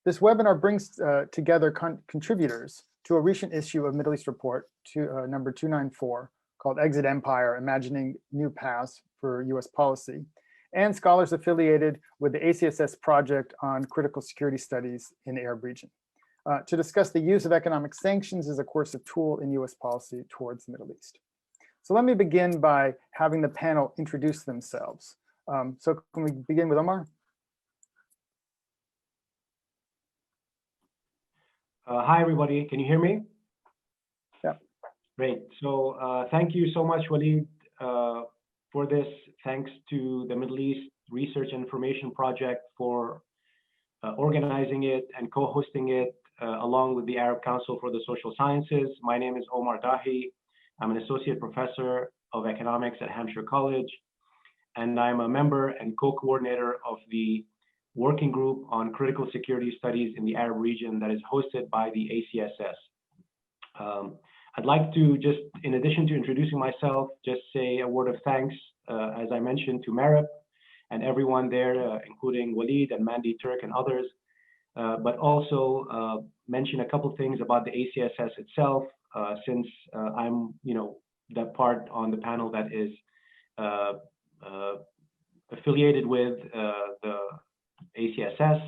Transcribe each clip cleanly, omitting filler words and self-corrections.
This webinar brings together contributors to a recent issue of Middle East Report number 294 called Exit Empire, Imagining New Paths for US Policy, and scholars affiliated with the ACSS project on critical security studies in the Arab region to discuss the use of economic sanctions as a coercive tool in US policy towards the Middle East. So let me begin by having the panel introduce themselves. So can we begin with Omar? Hi, everybody. Can you hear me? Yeah. Great. So thank you so much, Walid, for this. Thanks to the Middle East Research and Information Project for organizing it and co-hosting it along with the Arab Council for the Social Sciences. My name is Omar Dahi. I'm an associate professor of economics at Hampshire College, and I'm a member and co-coordinator of the working group on critical security studies in the Arab region that is hosted by the ACSS. I'd like to just, in addition to introducing myself, just say a word of thanks, as I mentioned, to MERIP and everyone there, including Walid and Mandy Turk and others, but also mention a couple things about the ACSS itself, since I'm, that part on the panel that is affiliated with the ACSS.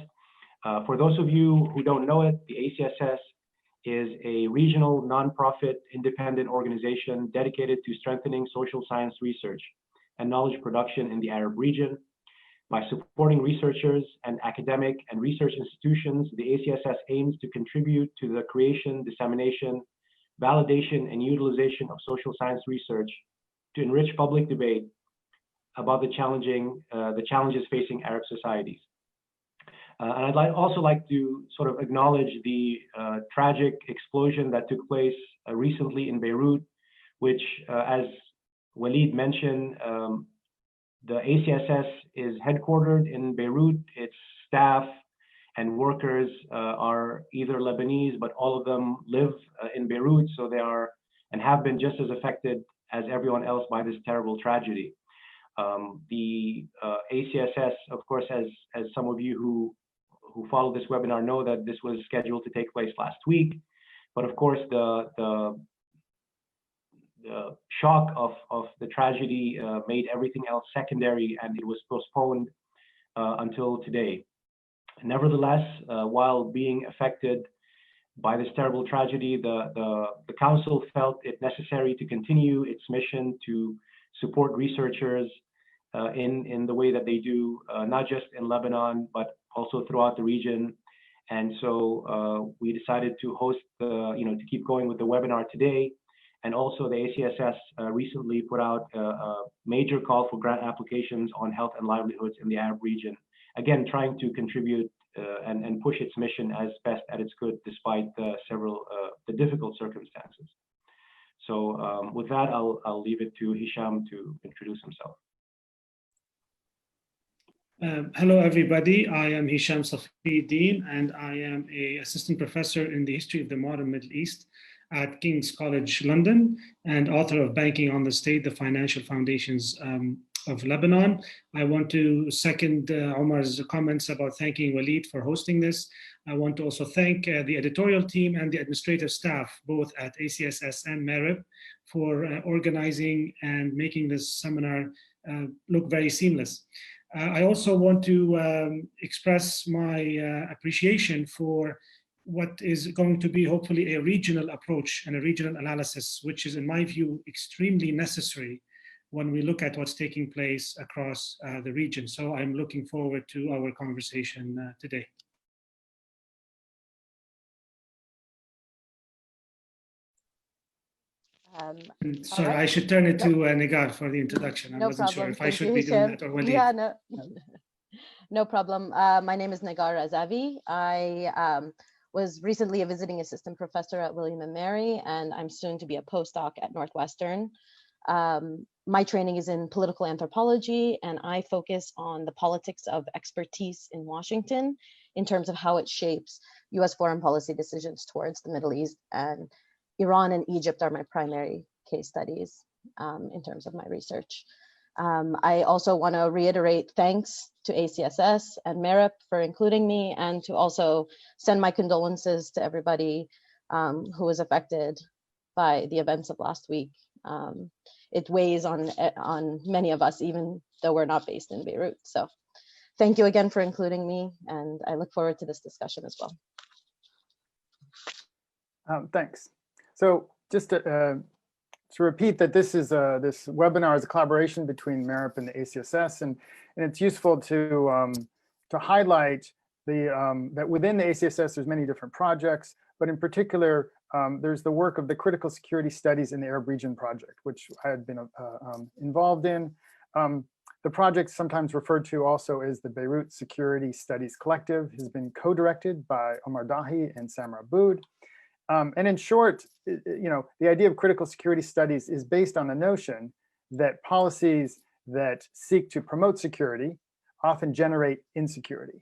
For those of you who don't know it, the ACSS is a regional nonprofit independent organization dedicated to strengthening social science research and knowledge production in the Arab region. By supporting researchers and academic and research institutions, the ACSS aims to contribute to the creation, dissemination, validation, and utilization of social science research to enrich public debate about the challenges facing Arab societies. And I'd also like to sort of acknowledge the tragic explosion that took place recently in Beirut, which, as Walid mentioned, the ACSS is headquartered in Beirut. Its staff and workers are either Lebanese, but all of them live in Beirut, so they are and have been just as affected as everyone else by this terrible tragedy. The ACSS, of course, as some of you who follow this webinar know, that this was scheduled to take place last week, but of course the shock of the tragedy made everything else secondary, and it was postponed until today. Nevertheless, while being affected by this terrible tragedy, the Council felt it necessary to continue its mission to support researchers in the way that they do, not just in Lebanon, but also throughout the region. And so we decided to host to keep going with the webinar today. And also the ACSS recently put out a major call for grant applications on health and livelihoods in the Arab region. Again, trying to contribute and push its mission as best as it could, despite the difficult circumstances. So with that, I'll leave it to Hisham to introduce himself. Hello, everybody. I am Hisham Safiuddin, and I am an assistant professor in the history of the modern Middle East at King's College London, and author of Banking on the State, the Financial Foundations of Lebanon. I want to second Omar's comments about thanking Walid for hosting this. I want to also thank the editorial team and the administrative staff, both at ACSS and MERIP, for organizing and making this seminar look very seamless. I also want to express my appreciation for what is going to be hopefully a regional approach and a regional analysis, which is, in my view, extremely necessary when we look at what's taking place across the region. So I'm looking forward to our conversation today. Sorry, right. I should turn it to Negar for the introduction. I wasn't sure if I should be doing that or Walid. Yeah, no problem. My name is Negar Azavi. I was recently a visiting assistant professor at William & Mary, and I'm soon to be a postdoc at Northwestern. My training is in political anthropology, and I focus on the politics of expertise in Washington in terms of how it shapes US foreign policy decisions towards the Middle East, and Iran and Egypt are my primary case studies in terms of my research. I also want to reiterate thanks to ACSS and MERIP for including me, and to also send my condolences to everybody who was affected by the events of last week. It weighs on many of us, even though we're not based in Beirut. So thank you again for including me, and I look forward to this discussion as well. Thanks. So just to repeat that this webinar is a collaboration between MERIP and the ACSS, and it's useful to highlight that within the ACSS there's many different projects, but in particular there's the work of the Critical Security Studies in the Arab Region project, which I had been involved in. The project, sometimes referred to also as the Beirut Security Studies Collective, has been co-directed by Omar Dahi and Samra Aboud. And in short, the idea of critical security studies is based on the notion that policies that seek to promote security often generate insecurity.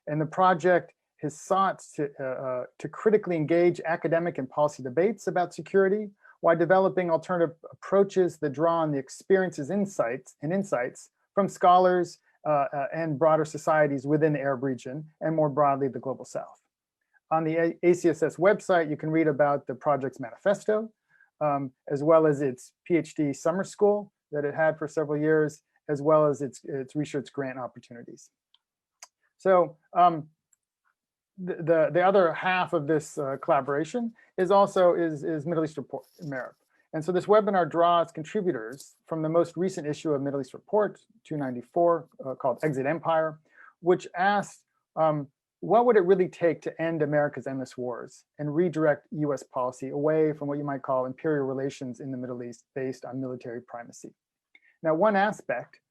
And the project has sought to critically engage academic and policy debates about security while developing alternative approaches that draw on the experiences, insights from scholars and broader societies within the Arab region, and more broadly, the Global South. On the ACSS website, you can read about the project's manifesto, as well as its PhD summer school that it had for several years, as well as its research grant opportunities. So the other half of this collaboration is Middle East Report, MERIP. And so this webinar draws contributors from the most recent issue of Middle East Report 294 called Exit Empire, which asked, what would it really take to end America's endless wars and redirect US policy away from what you might call imperial relations in the Middle East based on military primacy? Now, one aspect,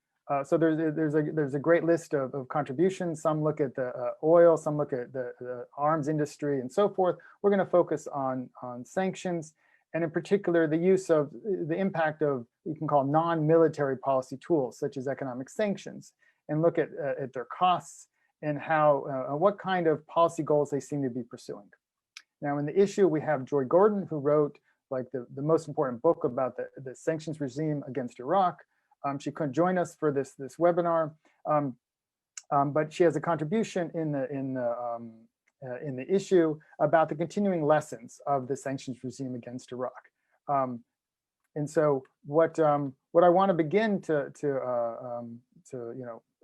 so there's a great list of contributions. Some look at the oil, some look at the arms industry and so forth. We're going to focus on sanctions, and in particular, the use of the impact of you can call non-military policy tools, such as economic sanctions, and look at their costs and how what kind of policy goals they seem to be pursuing. Now, in the issue, we have Joy Gordon, who wrote like the most important book about the sanctions regime against Iraq. She couldn't join us for this webinar, but she has a contribution in the issue about the continuing lessons of the sanctions regime against Iraq. And so what I want to begin to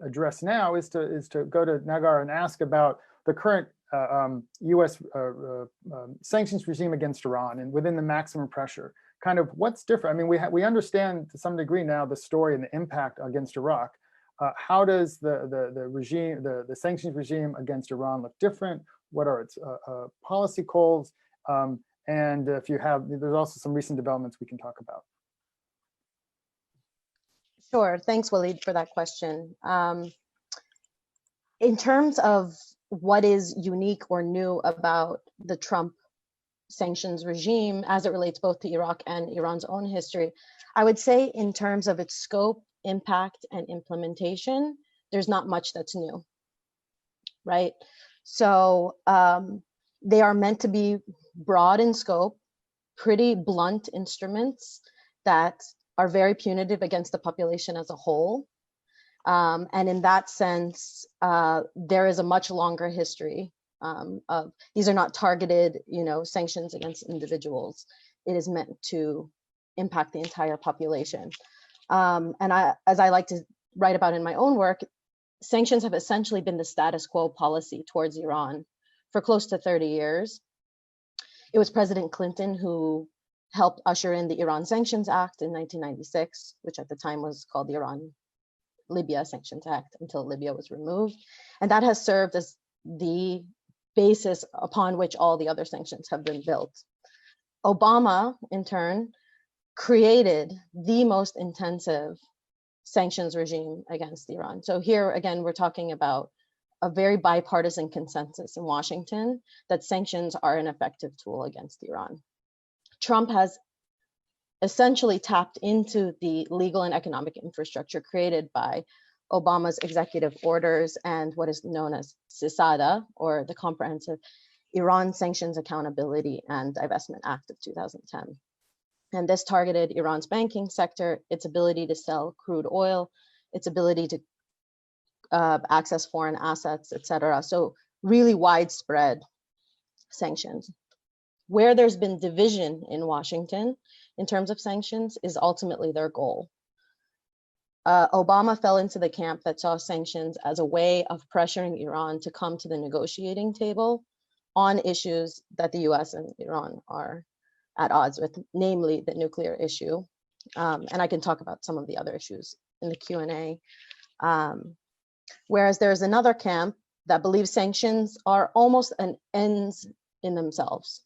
address now is to go to Nagar and ask about the current U.S. Sanctions regime against Iran, and within the maximum pressure, kind of what's different. I mean, we understand to some degree now the story and the impact against Iraq. How does the sanctions regime against Iran look different? What are its policy goals? And if you have, there's also some recent developments we can talk about. Sure, thanks Walid for that question. In terms of what is unique or new about the Trump sanctions regime as it relates both to Iraq and Iran's own history, I would say in terms of its scope, impact, and implementation, there's not much that's new, right? So they are meant to be broad in scope, pretty blunt instruments that are very punitive against the population as a whole. And in that sense, there is a much longer history of these are not targeted, sanctions against individuals. It is meant to impact the entire population. And as I like to write about in my own work, sanctions have essentially been the status quo policy towards Iran for close to 30 years. It was President Clinton who helped usher in the Iran Sanctions Act in 1996, which at the time was called the Iran-Libya Sanctions Act until Libya was removed. And that has served as the basis upon which all the other sanctions have been built. Obama, in turn, created the most intensive sanctions regime against Iran. So here, again, we're talking about a very bipartisan consensus in Washington that sanctions are an effective tool against Iran. Trump has essentially tapped into the legal and economic infrastructure created by Obama's executive orders and what is known as CISADA, or the Comprehensive Iran Sanctions Accountability and Divestment Act of 2010. And this targeted Iran's banking sector, its ability to sell crude oil, its ability to access foreign assets, etc. So really widespread sanctions. Where there's been division in Washington in terms of sanctions is ultimately their goal. Obama fell into the camp that saw sanctions as a way of pressuring Iran to come to the negotiating table on issues that the US and Iran are at odds with, namely the nuclear issue. And I can talk about some of the other issues in the Q&A. Whereas there's another camp that believes sanctions are almost an ends in themselves.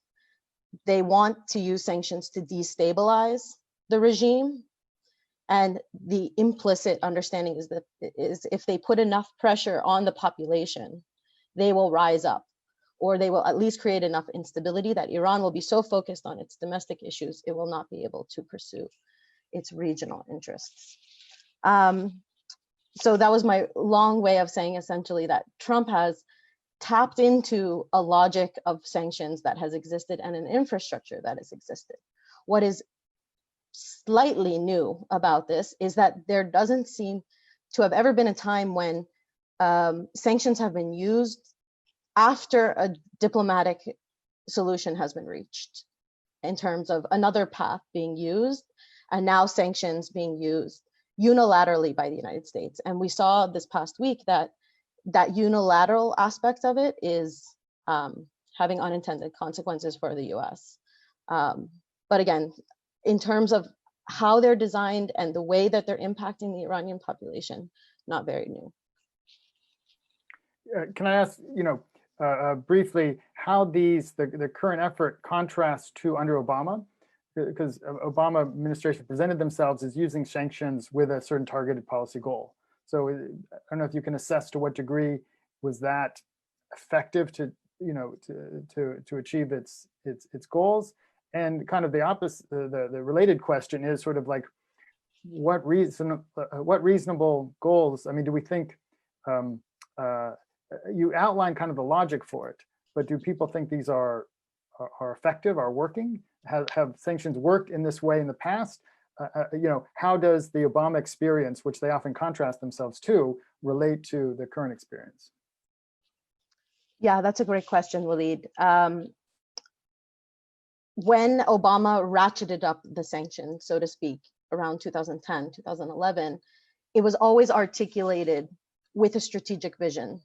They want to use sanctions to destabilize the regime. And the implicit understanding is that if they put enough pressure on the population, they will rise up, or they will at least create enough instability that Iran will be so focused on its domestic issues, it will not be able to pursue its regional interests. So that was my long way of saying essentially that Trump has tapped into a logic of sanctions that has existed and an infrastructure that has existed. What is slightly new about this is that there doesn't seem to have ever been a time when sanctions have been used after a diplomatic solution has been reached, in terms of another path being used, and now sanctions being used unilaterally by the United States. And we saw this past week that that unilateral aspect of it is having unintended consequences for the US. But again, in terms of how they're designed and the way that they're impacting the Iranian population, not very new. Can I ask, briefly, how the current effort contrasts to under Obama? Because Obama administration presented themselves as using sanctions with a certain targeted policy goal. So I don't know if you can assess to what degree was that effective to achieve its goals. And kind of the opposite, the related question is sort of like, what reasonable goals? I mean, do we think you outline kind of the logic for it, but do people think these are effective, are working? Have sanctions worked in this way in the past? How does the Obama experience, which they often contrast themselves to, relate to the current experience? Yeah, that's a great question, Waleed. When Obama ratcheted up the sanctions, so to speak, around 2010, 2011, it was always articulated with a strategic vision,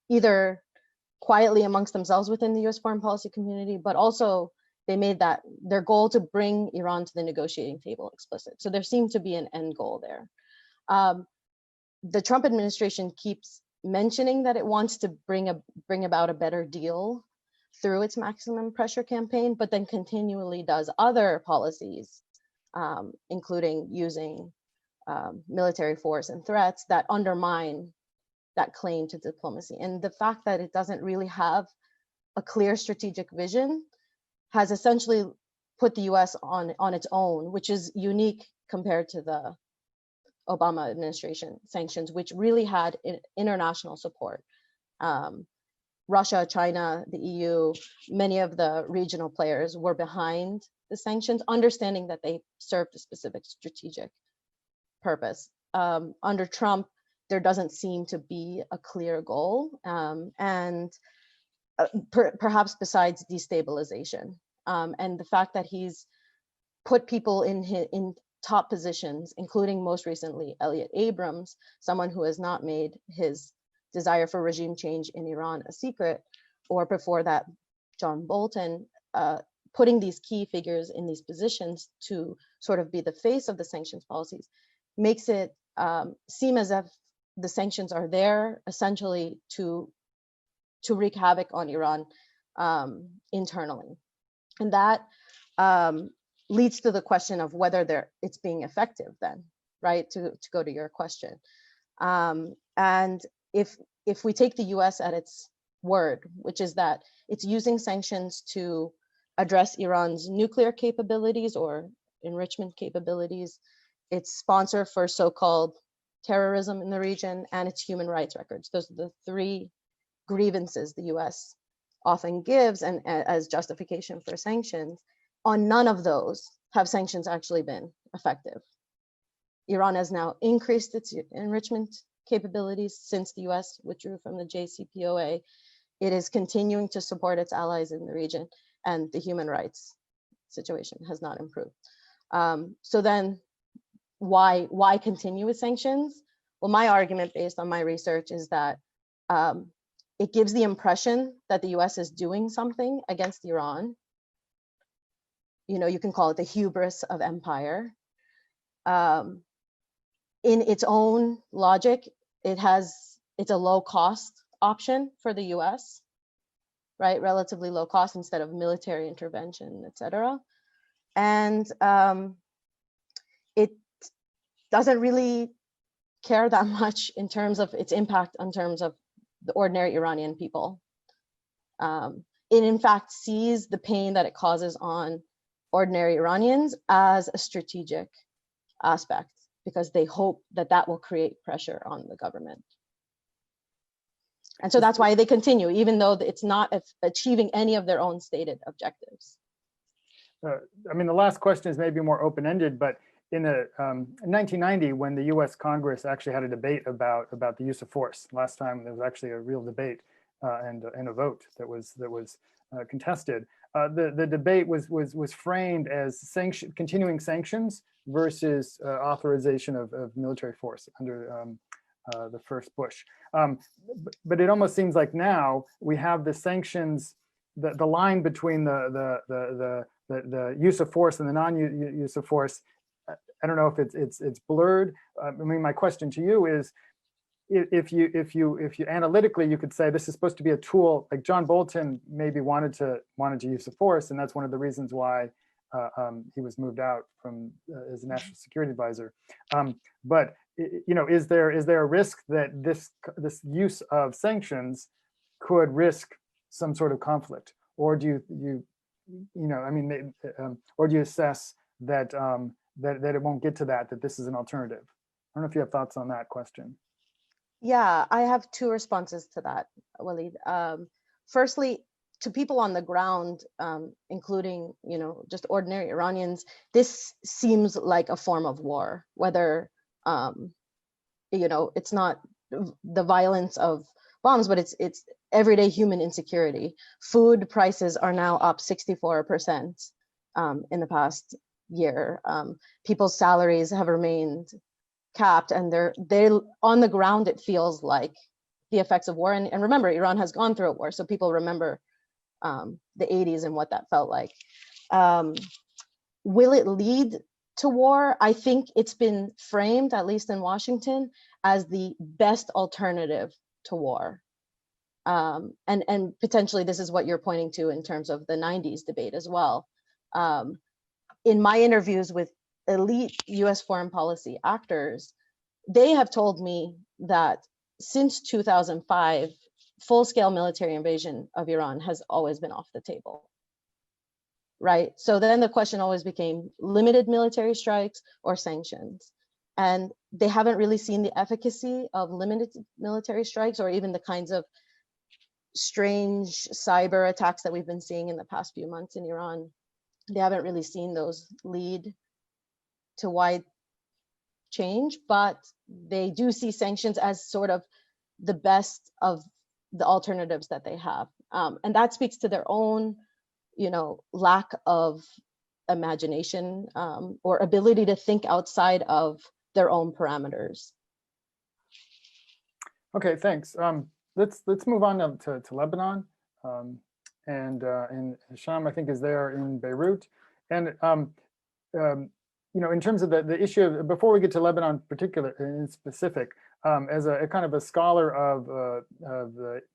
either quietly amongst themselves within the US foreign policy community, but also they made that their goal to bring Iran to the negotiating table explicit. So there seemed to be an end goal there. The Trump administration keeps mentioning that it wants to bring about a better deal through its maximum pressure campaign, but then continually does other policies, including using military force and threats that undermine that claim to diplomacy. And the fact that it doesn't really have a clear strategic vision has essentially put the US on its own, which is unique compared to the Obama administration sanctions, which really had international support. Russia, China, the EU, many of the regional players were behind the sanctions, understanding that they served a specific strategic purpose. Under Trump, there doesn't seem to be a clear goal, perhaps besides destabilization. And the fact that he's put people in top positions, including most recently Elliot Abrams, someone who has not made his desire for regime change in Iran a secret, or before that, John Bolton, putting these key figures in these positions to sort of be the face of the sanctions policies makes it seem as if the sanctions are there essentially to wreak havoc on Iran internally. And that leads to the question of whether it's being effective then, right? To go to your question. And if we take the US at its word, which is that it's using sanctions to address Iran's nuclear capabilities or enrichment capabilities, its sponsor for so-called terrorism in the region, and its human rights records. Those are the three grievances the US often gives and as justification for sanctions. On none of those have sanctions actually been effective? Iran has now increased its enrichment capabilities since the US withdrew from the JCPOA. It is continuing to support its allies in the region, and the human rights situation has not improved. So then why continue with sanctions? Well, my argument based on my research is that it gives the impression that the US is doing something against Iran. You know, you can call it the hubris of empire. In its own logic, it's a low cost option for the US, right? Relatively low cost instead of military intervention, et cetera. And it doesn't really care that much in terms of its impact in terms of the ordinary Iranian people. It in fact sees the pain that it causes on ordinary Iranians as a strategic aspect, because they hope that that will create pressure on the government. And so that's why they continue, even though it's not achieving any of their own stated objectives. I mean, the last question is maybe more open-ended, but in 1990, when the US Congress actually had a debate about the use of force, last time there was actually a real debate and a vote that was contested. The debate was framed as continuing sanctions versus authorization of military force under the first Bush. But it almost seems like now we have the sanctions, the line between the use of force and the non-use of force. I don't know if it's blurred. I mean, my question to you is, if you analytically, you could say this is supposed to be a tool. Like John Bolton maybe wanted to use the force, and that's one of the reasons why he was moved out from as a national security advisor. But you know, is there a risk that this use of sanctions could risk some sort of conflict, or do you know, I mean, or do you assess that that it won't get to that this is an alternative? I don't know if you have thoughts on that question. Yeah, I have two responses to that, Walid. Firstly, to people on the ground, including, you know, just ordinary Iranians, this seems like a form of war, whether, you know, it's not the violence of bombs, but it's everyday human insecurity. Food prices are now up 64% in the past year. People's salaries have remained capped, and they're on the ground. It feels like the effects of war. And remember, Iran has gone through a war, so people remember the 80s and what that felt like. Will it lead to war? I think it's been framed, at least in Washington, as the best alternative to war. And potentially this is what you're pointing to in terms of the 90s debate as well. In my interviews with elite US foreign policy actors, they have told me that since 2005, full-scale military invasion of Iran has always been off the table, right? So then the question always became limited military strikes or sanctions. And they haven't really seen the efficacy of limited military strikes or even the kinds of strange cyber attacks that we've been seeing in the past few months in Iran. They haven't really seen those lead to wide change, but they do see sanctions as sort of the best of the alternatives that they have. And that speaks to their own, you know, lack of imagination or ability to think outside of their own parameters. Okay, thanks. Let's move on to Lebanon. And Hisham, I think, is there in Beirut. And you know, in terms of the issue of, before we get to Lebanon in specific, as a kind of a scholar of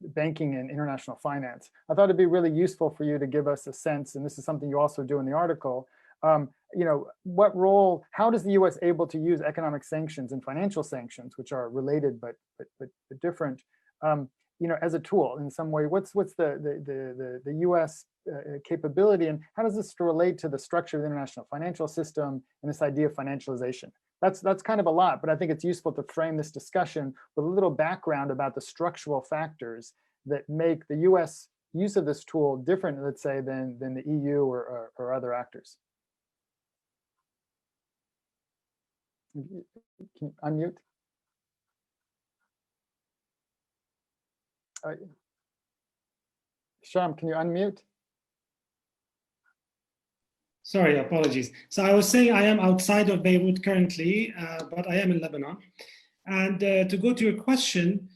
banking and international finance, I thought it'd be really useful for you to give us a sense, and this is something you also do in the article, you know, what role, how does the US able to use economic sanctions and financial sanctions, which are related but different, you know, as a tool in some way? What's the US capability, and how does this relate to the structure of the international financial system and this idea of financialization? That's kind of a lot, but I think it's useful to frame this discussion with a little background about the structural factors that make the US use of this tool different, let's say, than the EU or other actors. Can you unmute? Hisham, can you unmute? Sorry, apologies. So I was saying I am outside of Beirut currently, but I am in Lebanon. And to go to your question,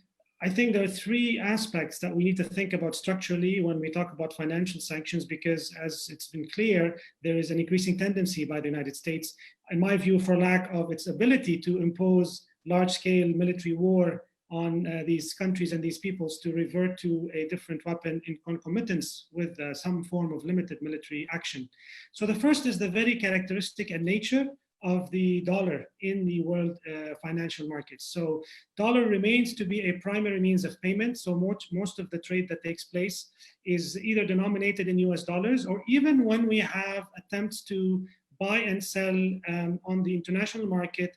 I think there are three aspects that we need to think about structurally when we talk about financial sanctions, because as it's been clear, there is an increasing tendency by the United States, in my view, for lack of its ability to impose large-scale military war on these countries and these peoples, to revert to a different weapon in concomitance with some form of limited military action. So the first is the very characteristic and nature of the dollar in the world financial markets. So dollar remains to be a primary means of payment. So most of the trade that takes place is either denominated in US dollars, or even when we have attempts to buy and sell on the international market,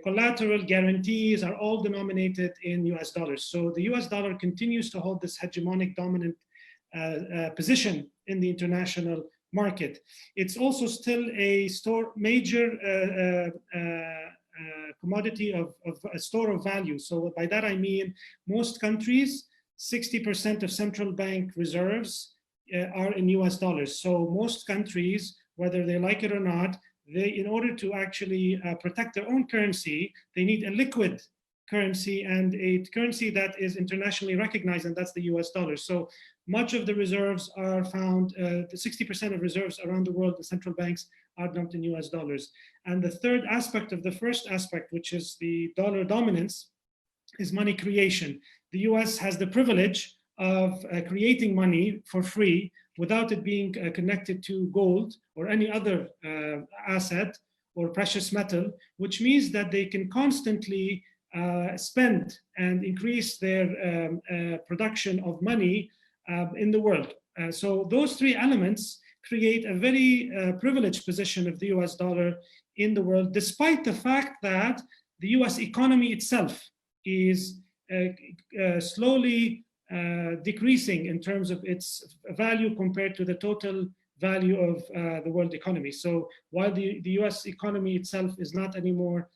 collateral guarantees are all denominated in US dollars. So the US dollar continues to hold this hegemonic dominant position in the international market. It's also still a major commodity of a store of value. So by that I mean most countries, 60% of central bank reserves are in US dollars. So most countries, whether they like it or not, in order to actually protect their own currency, they need a liquid currency and a currency that is internationally recognized, and that's the US dollar. So much of the reserves are found, 60% of reserves around the world, the central banks are dumped in US dollars. And the third aspect of the first aspect, which is the dollar dominance, is money creation. The US has the privilege of creating money for free without it being connected to gold or any other asset or precious metal, which means that they can constantly spend and increase their production of money in the world. So those three elements create a very privileged position of the US dollar in the world, despite the fact that the US economy itself is slowly decreasing in terms of its value compared to the total value of the world economy. So while the US economy itself is not anymore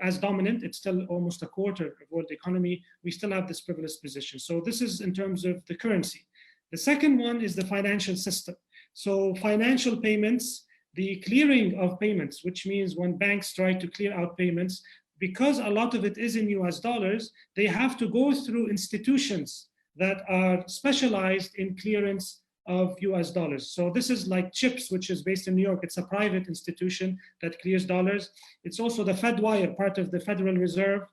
as dominant, it's still almost a quarter of world economy, we still have this privileged position. So this is in terms of the currency. The second one is the financial system. So financial payments, the clearing of payments, which means when banks try to clear out payments, because a lot of it is in US dollars, they have to go through institutions that are specialized in clearance of US dollars. So this is like CHIPS, which is based in New York. It's a private institution that clears dollars. It's also the FedWire, part of the Federal Reserve.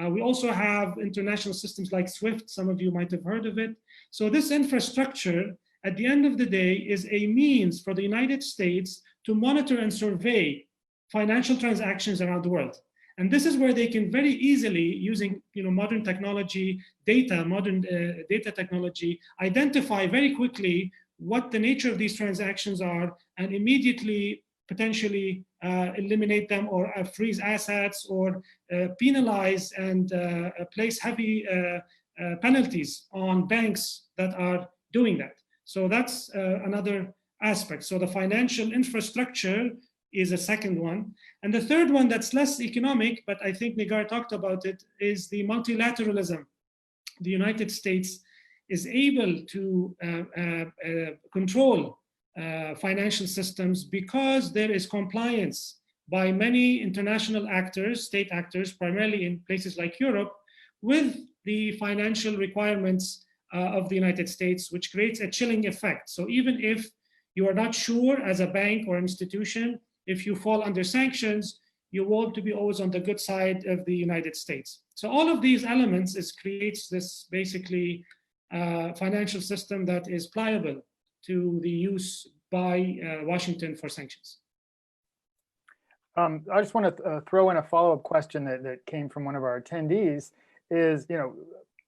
We also have international systems like SWIFT. Some of you might have heard of it. So this infrastructure, at the end of the day, is a means for the United States to monitor and survey financial transactions around the world. And this is where they can very easily, using modern technology, modern data technology, identify very quickly what the nature of these transactions are, and immediately potentially eliminate them, or freeze assets, or penalize and place heavy penalties on banks that are doing that. So that's another aspect. So the financial infrastructure is a second one. And the third one that's less economic, but I think Nigar talked about it, is the multilateralism. The United States is able to control financial systems because there is compliance by many international actors, state actors, primarily in places like Europe, with the financial requirements of the United States, which creates a chilling effect. So even if you are not sure as a bank or institution, if you fall under sanctions, you want to be always on the good side of the United States. So all of these elements creates this basically financial system that is pliable to the use by Washington for sanctions. I just want to throw in a follow-up question that came from one of our attendees. Is,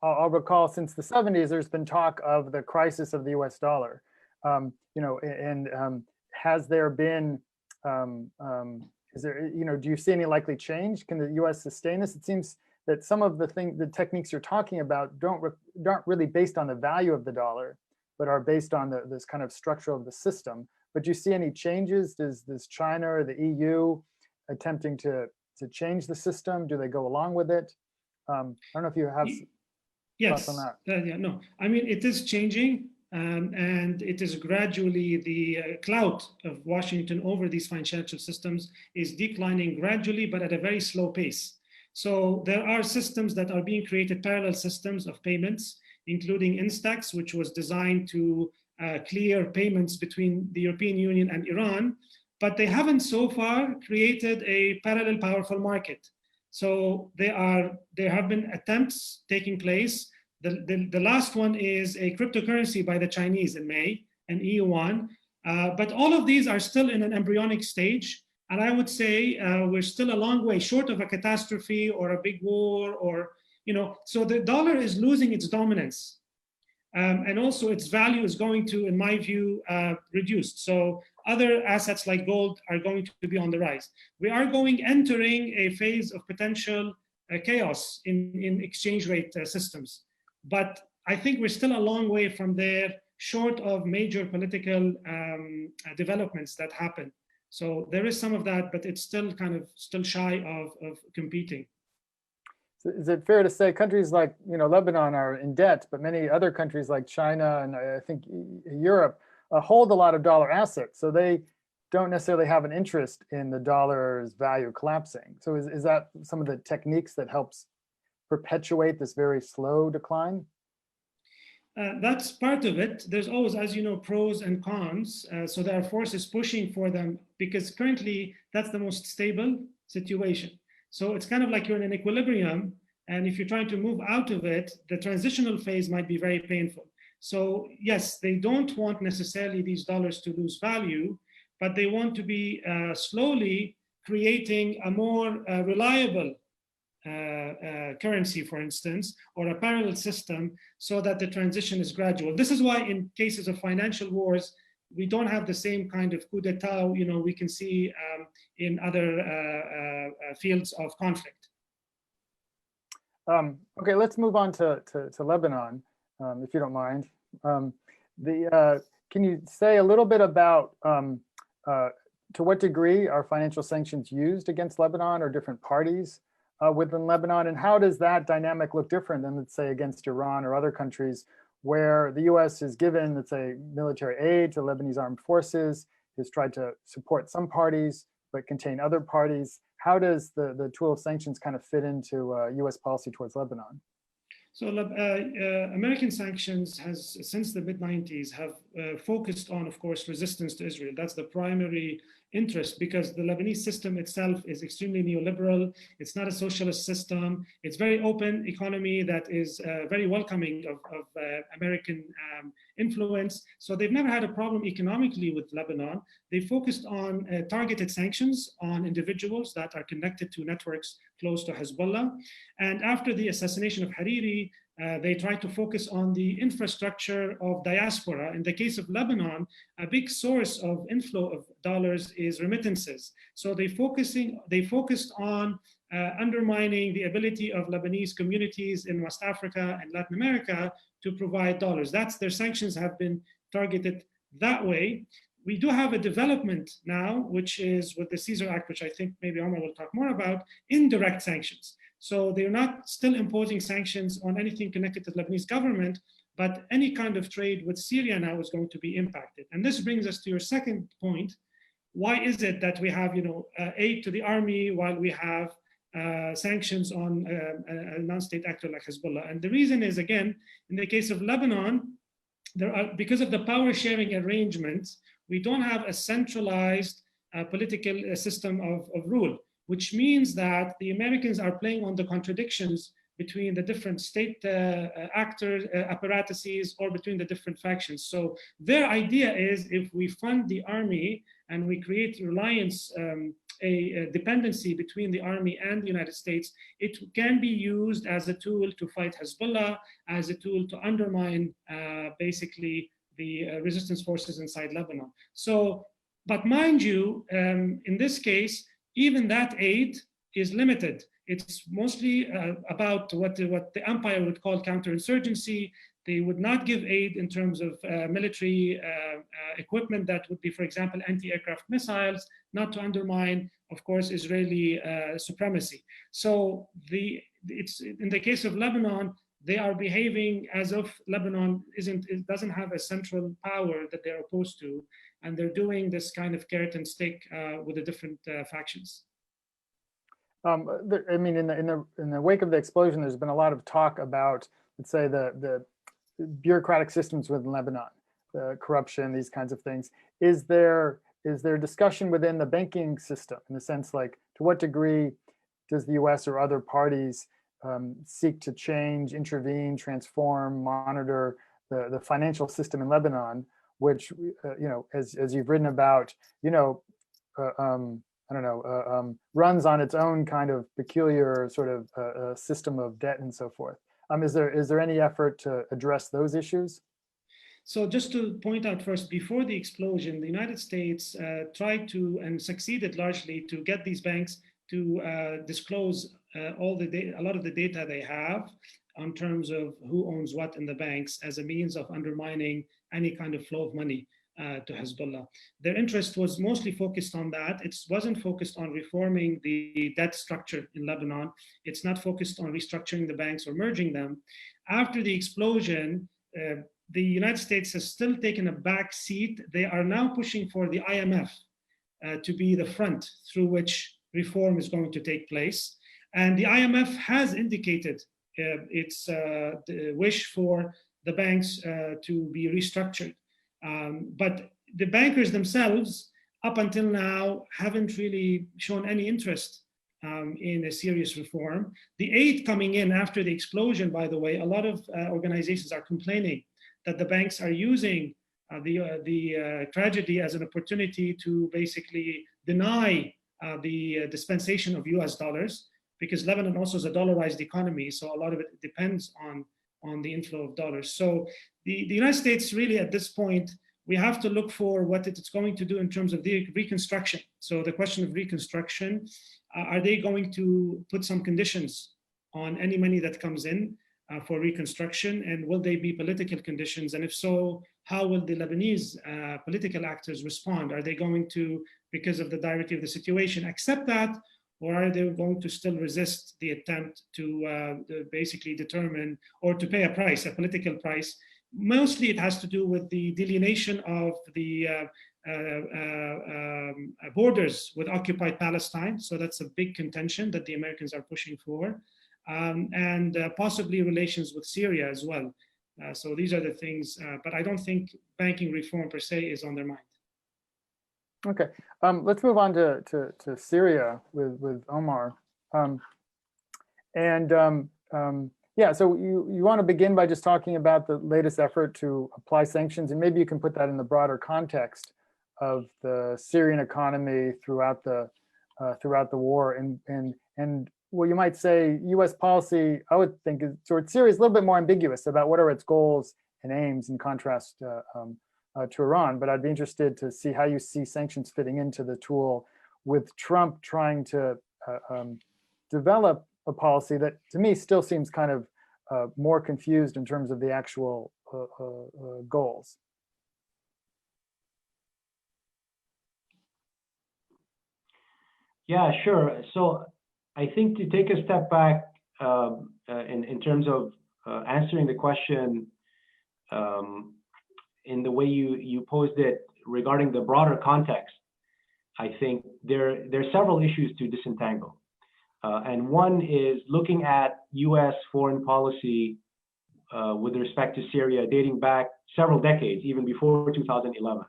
I'll recall since the 70s, there's been talk of the crisis of the US dollar. Has there been, is there, do you see any likely change? Can the US sustain this? It seems that some of the techniques you're talking about aren't really based on the value of the dollar, but are based on this kind of structure of the system. But do you see any changes? Does China or the EU attempting to change the system? Do they go along with it? I don't know if you have thoughts on that. Yeah, no. I mean, it is changing, and it is gradually the clout of Washington over these financial systems is declining gradually, but at a very slow pace. So there are systems that are being created, parallel systems of payments, including Instax, which was designed to clear payments between the European Union and Iran, but they haven't so far created a parallel powerful market. So there have been attempts taking place. The last one is a cryptocurrency by the Chinese in May, an EU1, but all of these are still in an embryonic stage. And I would say we're still a long way short of a catastrophe or a big war, or, so the dollar is losing its dominance. And also its value is going to, in my view, reduce. So other assets like gold are going to be on the rise. We are entering a phase of potential chaos in exchange rate systems. But I think we're still a long way from there, short of major political developments that happen. So there is some of that, but it's still still shy of competing. Is it fair to say countries like Lebanon are in debt, but many other countries like China and I think Europe hold a lot of dollar assets, so they don't necessarily have an interest in the dollar's value collapsing? So is that some of the techniques that helps perpetuate this very slow decline? That's part of it. There's always, as you know, pros and cons. So there are forces pushing for them because currently that's the most stable situation. So it's kind of like you're in an equilibrium, and if you're trying to move out of it, the transitional phase might be very painful. So yes, they don't want necessarily these dollars to lose value, but they want to be slowly creating a more reliable currency, for instance, or a parallel system, so that the transition is gradual. This is why in cases of financial wars, we don't have the same kind of coup d'etat, we can see in other fields of conflict. Okay, let's move on to Lebanon, if you don't mind. Can you say a little bit about to what degree are financial sanctions used against Lebanon or different parties within Lebanon, and how does that dynamic look different than, let's say, against Iran or other countries where the US has given, let's say, military aid to Lebanese armed forces, has tried to support some parties, but contain other parties? How does the tool of sanctions kind of fit into US policy towards Lebanon? So American sanctions has, since the mid-90s, have focused on, of course, resistance to Israel. That's the primary interest, because the Lebanese system itself is extremely neoliberal. It's not a socialist system. It's very open economy that is very welcoming of American influence. So they've never had a problem economically with Lebanon. They focused on targeted sanctions on individuals that are connected to networks close to Hezbollah. And after the assassination of Hariri, they tried to focus on the infrastructure of diaspora. In the case of Lebanon, a big source of inflow of dollars is remittances. So they focused on undermining the ability of Lebanese communities in West Africa and Latin America to provide dollars. Their sanctions have been targeted that way. We do have a development now, which is with the Caesar Act, which I think maybe Omar will talk more about, indirect sanctions. So they're not still imposing sanctions on anything connected to the Lebanese government, but any kind of trade with Syria now is going to be impacted. And this brings us to your second point. Why is it that we have aid to the army while we have sanctions on a non-state actor like Hezbollah? And the reason is, again, in the case of Lebanon, because of the power sharing arrangements, we don't have a centralized political system of rule, which means that the Americans are playing on the contradictions between the different state actors, apparatuses, or between the different factions. So their idea is, if we fund the army and we create reliance, a dependency between the army and the United States, it can be used as a tool to fight Hezbollah, as a tool to undermine basically the resistance forces inside Lebanon. So, but mind you, in this case, even that aid is limited. It's mostly about what the empire would call counterinsurgency. They would not give aid in terms of military equipment that would be, for example, anti-aircraft missiles, not to undermine, of course, Israeli supremacy. So it's in the case of Lebanon, they are behaving as if Lebanon doesn't have a central power that they're opposed to, and they're doing this kind of carrot and stick with the different factions. I mean, in the wake of the explosion, there's been a lot of talk about, let's say, the bureaucratic systems within Lebanon, the corruption, these kinds of things. Is there discussion within the banking system, in the sense, like, to what degree does the U.S. or other parties seek to change, intervene, transform, monitor the financial system in Lebanon, which, as you've written about, runs on its own kind of peculiar sort of system of debt and so forth. Is there any effort to address those issues? So just to point out first, before the explosion, the United States tried to, and succeeded largely, to get these banks to disclose a lot of the data they have in terms of who owns what in the banks, as a means of undermining any kind of flow of money to Hezbollah. Their interest was mostly focused on that. It wasn't focused on reforming the debt structure in Lebanon. It's not focused on restructuring the banks or merging them. After the explosion, the United States has still taken a back seat. They are now pushing for the IMF to be the front through which reform is going to take place. And the IMF has indicated its wish for the banks to be restructured. But the bankers themselves, up until now, haven't really shown any interest in a serious reform. The aid coming in after the explosion, by the way, a lot of organizations are complaining that the banks are using the tragedy as an opportunity to basically deny the dispensation of US dollars, because Lebanon also is a dollarized economy, so a lot of it depends on the inflow of dollars. So the United States really, at this point, we have to look for what it's going to do in terms of the reconstruction. So the question of reconstruction, are they going to put some conditions on any money that comes in for reconstruction, and will they be political conditions? And if so, how will the Lebanese political actors respond? Are they going to, because of the direty of the situation, accept that, or are they going to still resist the attempt to basically determine or to pay a price, a political price? Mostly it has to do with the delineation of the borders with occupied Palestine. So that's a big contention that the Americans are pushing for. And possibly relations with Syria as well. So these are the things, but I don't think banking reform per se is on their mind. Okay, let's move on to Syria with Omar. Yeah, so you want to begin by just talking about the latest effort to apply sanctions, and maybe you can put that in the broader context of the Syrian economy throughout the war, and well, you might say U.S. policy, I would think, is towards Syria is a little bit more ambiguous about what are its goals and aims in contrast to Iran. But I'd be interested to see how you see sanctions fitting into the tool, with Trump trying to develop a policy that, to me, still seems kind of more confused in terms of the actual goals. Yeah, sure. So I think to take a step back in terms of answering the question in the way you posed it regarding the broader context, I think there are several issues to disentangle. And one is looking at US foreign policy with respect to Syria dating back several decades, even before 2011.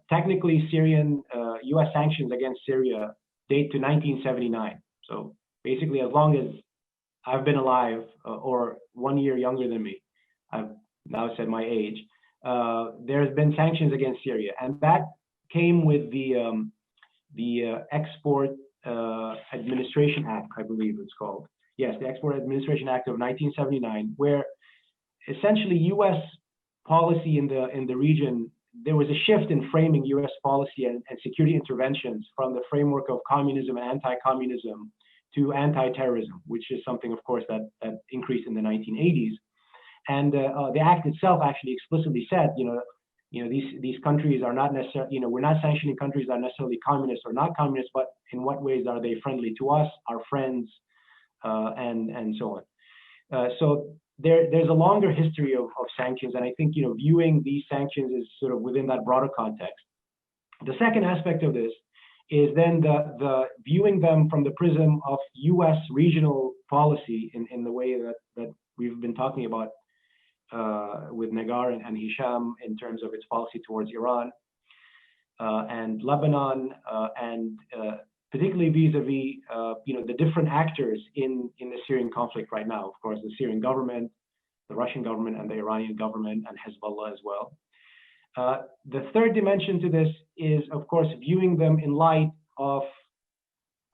Technically, US sanctions against Syria date to 1979. So basically, as long as I've been alive, or 1 year younger than me, I've now said my age, there's been sanctions against Syria. And that came with the Export Administration Act, I believe it's called. Yes, the Export Administration Act of 1979, where essentially US policy in the region, there was a shift in framing US policy and security interventions from the framework of communism and anti-communism to anti-terrorism, which is something, of course, that increased in the 1980s. And the act itself actually explicitly said, these countries are not necessarily, we're not sanctioning countries that are necessarily communist or not communist, but in what ways are they friendly to us, our friends, and so on. So there's a longer history of sanctions, and I think viewing these sanctions is sort of within that broader context. The second aspect of this is then the viewing them from the prism of U.S. regional policy in the way that we've been talking about with Negar and Hisham in terms of its policy towards Iran and Lebanon, and particularly vis-a-vis the different actors in the Syrian conflict right now. Of course, the Syrian government, the Russian government, and the Iranian government, and Hezbollah as well. The third dimension to this is, of course, viewing them in light of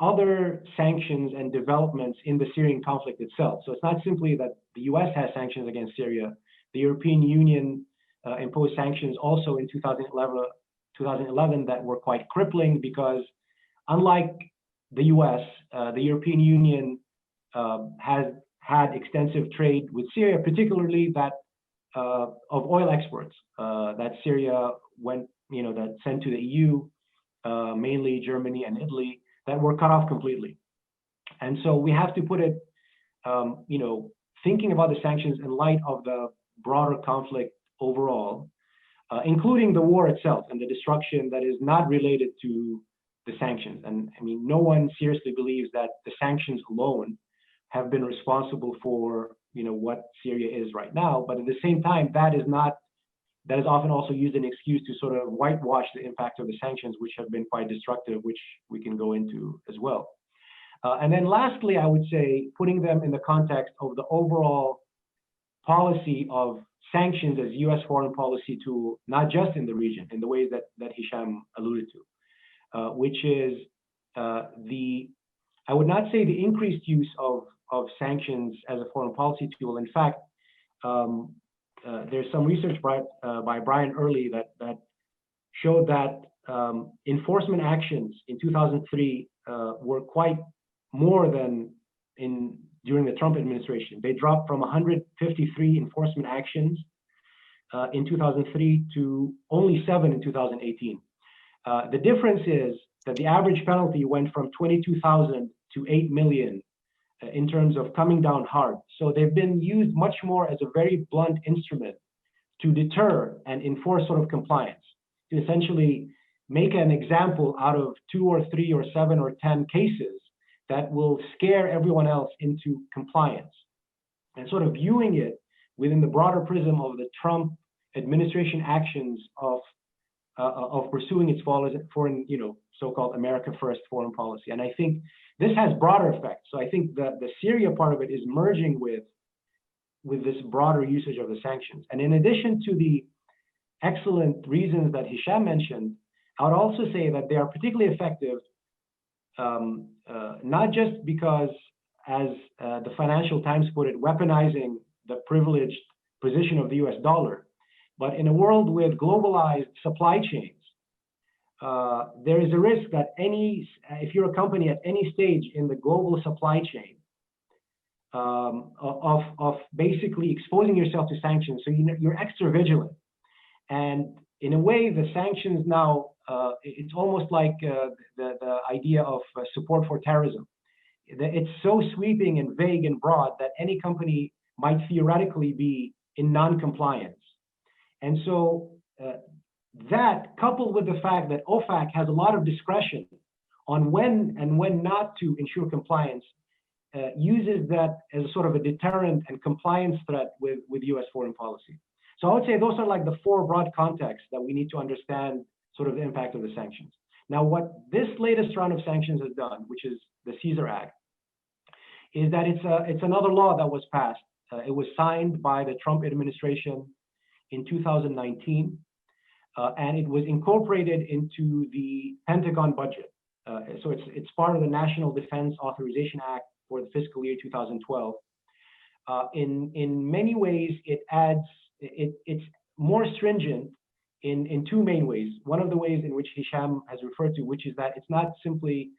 other sanctions and developments in the Syrian conflict itself. So it's not simply that the US has sanctions against Syria. The European Union imposed sanctions also in 2011 that were quite crippling, because unlike the US, the European Union has had extensive trade with Syria, particularly that of oil exports that Syria that sent to the EU, mainly Germany and Italy, that were cut off completely. And so we have to put it, thinking about the sanctions in light of the broader conflict overall, including the war itself and the destruction that is not related to the sanctions. And I mean, no one seriously believes that the sanctions alone have been responsible for what Syria is right now. But at the same time, that is often also used as an excuse to sort of whitewash the impact of the sanctions, which have been quite destructive, which we can go into as well. And then lastly, I would say, putting them in the context of the overall policy of sanctions as US foreign policy tool, not just in the region, in the ways that Hisham alluded to, which is I would not say the increased use of sanctions as a foreign policy tool. In fact, there's some research by Brian Early that showed that enforcement actions in 2003 were quite more than during the Trump administration. They dropped from 153 enforcement actions in 2003 to only 7 in 2018. The difference is that the average penalty went from 22,000 to 8 million in terms of coming down hard. So they've been used much more as a very blunt instrument to deter and enforce sort of compliance, to essentially make an example out of 2 or 3 or 7 or 10 cases that will scare everyone else into compliance. And sort of viewing it within the broader prism of the Trump administration actions of pursuing its foreign, so-called America First foreign policy. And I think this has broader effects. So I think that the Syria part of it is merging with this broader usage of the sanctions. And in addition to the excellent reasons that Hisham mentioned, I would also say that they are particularly effective, not just because, as the Financial Times put it, weaponizing the privileged position of the US dollar, but in a world with globalized supply chains, there is a risk that if you're a company at any stage in the global supply chain, of basically exposing yourself to sanctions, so you're extra vigilant. And in a way, the sanctions now, it's almost like the idea of support for terrorism. It's so sweeping and vague and broad that any company might theoretically be in non-compliance. And so that, coupled with the fact that OFAC has a lot of discretion on when and when not to ensure compliance, uses that as a sort of a deterrent and compliance threat with US foreign policy. So I would say those are like the 4 broad contexts that we need to understand sort of the impact of the sanctions. Now, what this latest round of sanctions has done, which is the Caesar Act, is that it's another law that was passed. It was signed by the Trump administration in 2019, and it was incorporated into the Pentagon budget. So it's part of the National Defense Authorization Act for the fiscal year 2012. In many ways, it's more stringent in 2 main ways. One of the ways in which Hisham has referred to, which is that it's not simply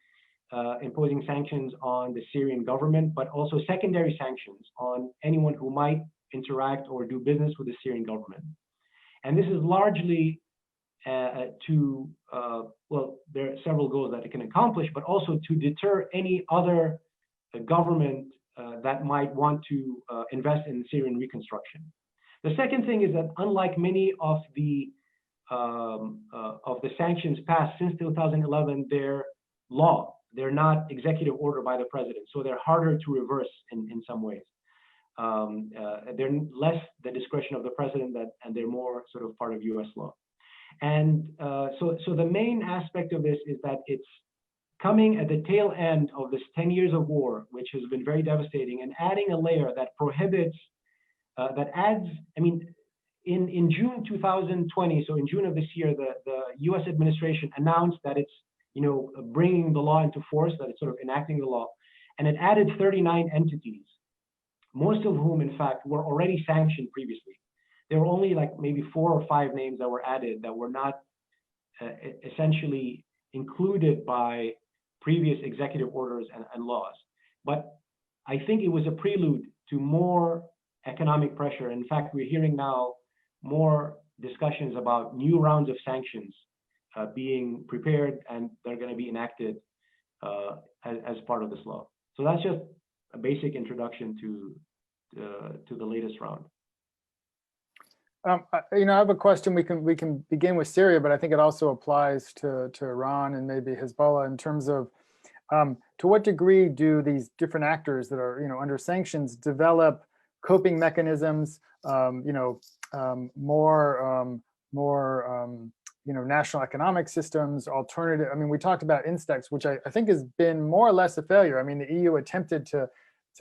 imposing sanctions on the Syrian government, but also secondary sanctions on anyone who might interact or do business with the Syrian government. And this is largely well, there are several goals that it can accomplish, but also to deter any other government that might want to invest in Syrian reconstruction. The second thing is that unlike many of the sanctions passed since 2011, they're law. They're not executive order by the president, so they're harder to reverse in some ways. They're less the discretion of the president, and they're more sort of part of U.S. law. And so the main aspect of this is that it's coming at the tail end of this 10 years of war, which has been very devastating, and adding a layer that prohibits, that adds, I mean, in June 2020, so in June of this year, the U.S. administration announced that it's, you know, bringing the law into force, that it's sort of enacting the law, and it added 39 entities, most of whom, in fact, were already sanctioned previously. There were only like maybe 4 or 5 names that were added that were not essentially included by previous executive orders and laws. But I think it was a prelude to more economic pressure. In fact, we're hearing now more discussions about new rounds of sanctions being prepared, and they're going to be enacted as part of this law. So that's just a basic introduction to the latest round. You know, I have a question. We can begin with Syria, but I think it also applies to Iran and maybe Hezbollah in terms of to what degree do these different actors that are, you know, under sanctions develop coping mechanisms, you know, more you know, national economic systems, alternative. I mean, we talked about Instex, which I think has been more or less a failure. I mean, the EU attempted to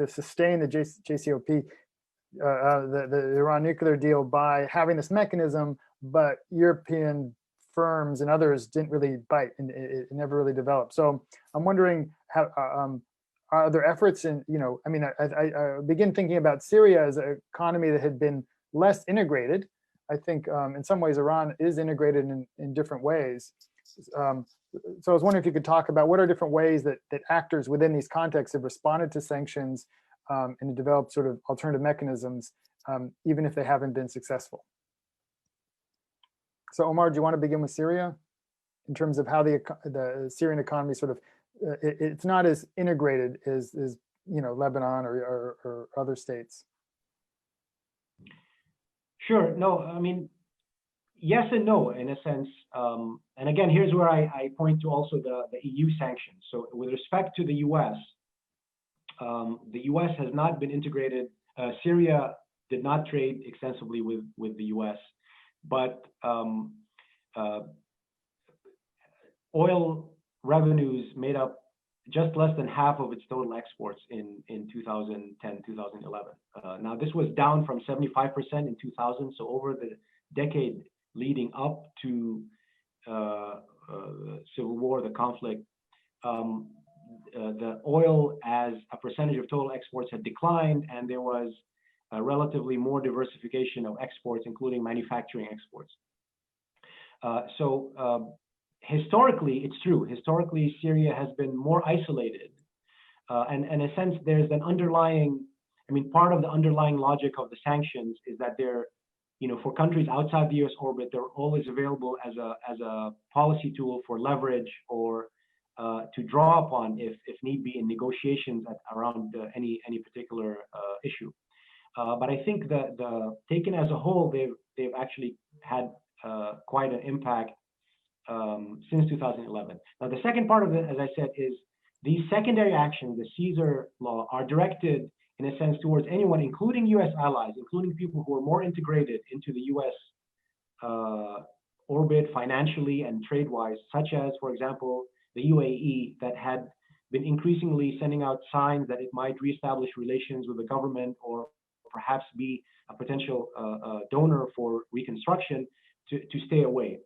sustain the JCPOA, the Iran nuclear deal by having this mechanism, but European firms and others didn't really bite, and it never really developed. So I'm wondering, how are there efforts in, you know, I mean, I begin thinking about Syria as an economy that had been less integrated. I think in some ways Iran is integrated in different ways. So I was wondering if you could talk about what are different ways that actors within these contexts have responded to sanctions and developed sort of alternative mechanisms, even if they haven't been successful. So Omar, do you want to begin with Syria in terms of how the Syrian economy sort of, it's not as integrated as you know, Lebanon or other states? Sure. No, I mean, yes and no, in a sense. And again, here's where I point to also the EU sanctions. So with respect to the US has not been integrated. Syria did not trade extensively with the US, but oil revenues made up just less than half of its total exports in 2010, 2011. Now, this was down from 75% in 2000. So over the decade leading up to civil war, the conflict, the oil as a percentage of total exports had declined, and there was a relatively more diversification of exports, including manufacturing exports. Historically, it's true. Historically, Syria has been more isolated. And in a sense, there's an underlying, I mean, part of the underlying logic of the sanctions is that they're, you know, for countries outside the US orbit, they're always available as a policy tool for leverage or to draw upon if need be in negotiations around any particular issue. But I think that taken as a whole, they've actually had quite an impact since 2011. Now, the second part of it, as I said, is these secondary actions, the Caesar law, are directed in a sense towards anyone, including US allies, including people who are more integrated into the US orbit financially and trade-wise, such as, for example, the UAE, that had been increasingly sending out signs that it might reestablish relations with the government or perhaps be a potential donor for reconstruction, to stay away.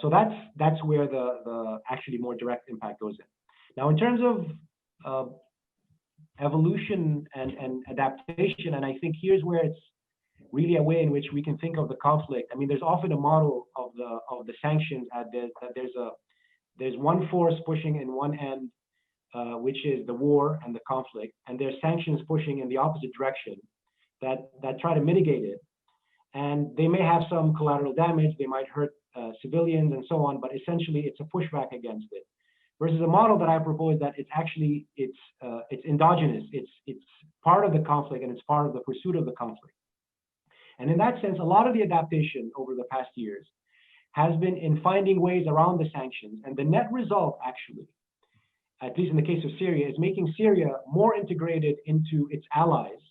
So that's where the actually more direct impact goes in. Now, in terms of evolution and adaptation, and I think here's where it's really a way in which we can think of the conflict. I mean, there's often a model of the sanctions that there's one force pushing in one end, which is the war and the conflict, and there's sanctions pushing in the opposite direction, that try to mitigate it. And they may have some collateral damage, they might hurt civilians and so on, but essentially it's a pushback against it. Versus a model that I propose that it's actually, it's endogenous, it's part of the conflict and it's part of the pursuit of the conflict. And in that sense, a lot of the adaptation over the past years has been in finding ways around the sanctions. And the net result, actually, at least in the case of Syria, is making Syria more integrated into its allies,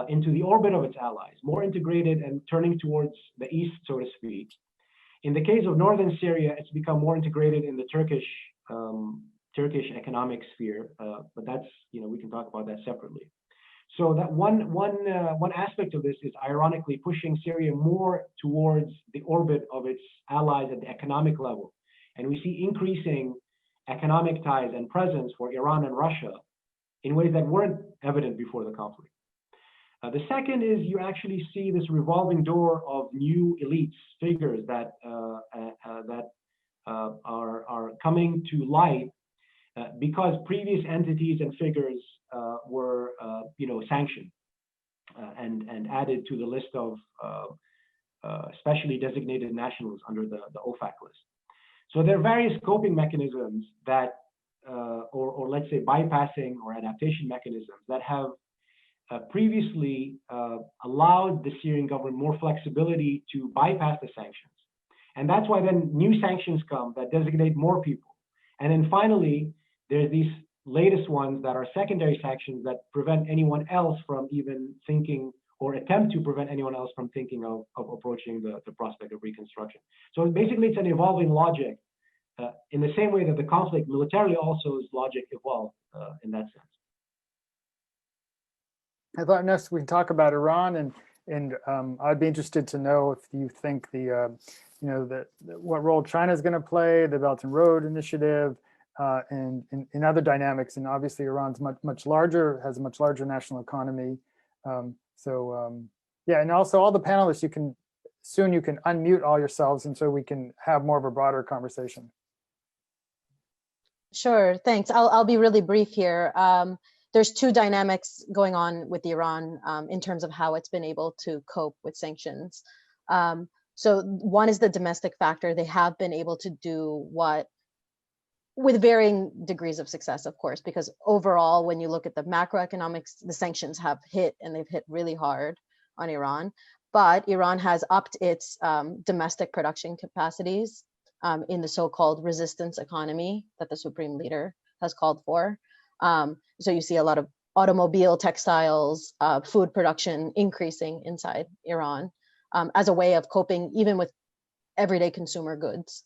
into the orbit of its allies, more integrated and turning towards the east, so to speak. In the case of northern Syria, it's become more integrated in the Turkish economic sphere, but that's, we can talk about that separately. So that one aspect of this is ironically pushing Syria more towards the orbit of its allies at the economic level. And we see increasing economic ties and presence for Iran and Russia in ways that weren't evident before the conflict. The second is you actually see this revolving door of new elites, figures that are coming to light because previous entities and figures were, sanctioned and added to the list of specially designated nationals under the OFAC list. So there are various coping mechanisms that, or let's say bypassing or adaptation mechanisms that have previously allowed the Syrian government more flexibility to bypass the sanctions. And that's why then new sanctions come that designate more people. And then finally, there's these latest ones that are secondary sanctions that prevent anyone else from even thinking or attempt to prevent anyone else from thinking of approaching the prospect of reconstruction. So basically, it's an evolving logic in the same way that the conflict militarily also is logic evolved in that sense. I thought next we can talk about Iran, and I'd be interested to know if you think what role China is going to play, the Belt and Road Initiative, and in other dynamics. And obviously, Iran's much larger, has a much larger national economy. Yeah, and also all the panelists, you can unmute all yourselves, and so we can have more of a broader conversation. Sure, thanks. I'll be really brief here. There's two dynamics going on with Iran in terms of how it's been able to cope with sanctions. So one is the domestic factor. They have been able to do what, with varying degrees of success, of course, because overall, when you look at the macroeconomics, the sanctions have hit, and they've hit really hard on Iran. But Iran has upped its domestic production capacities in the so-called resistance economy that the Supreme Leader has called for. So you see a lot of automobile, textiles, food production increasing inside Iran as a way of coping even with everyday consumer goods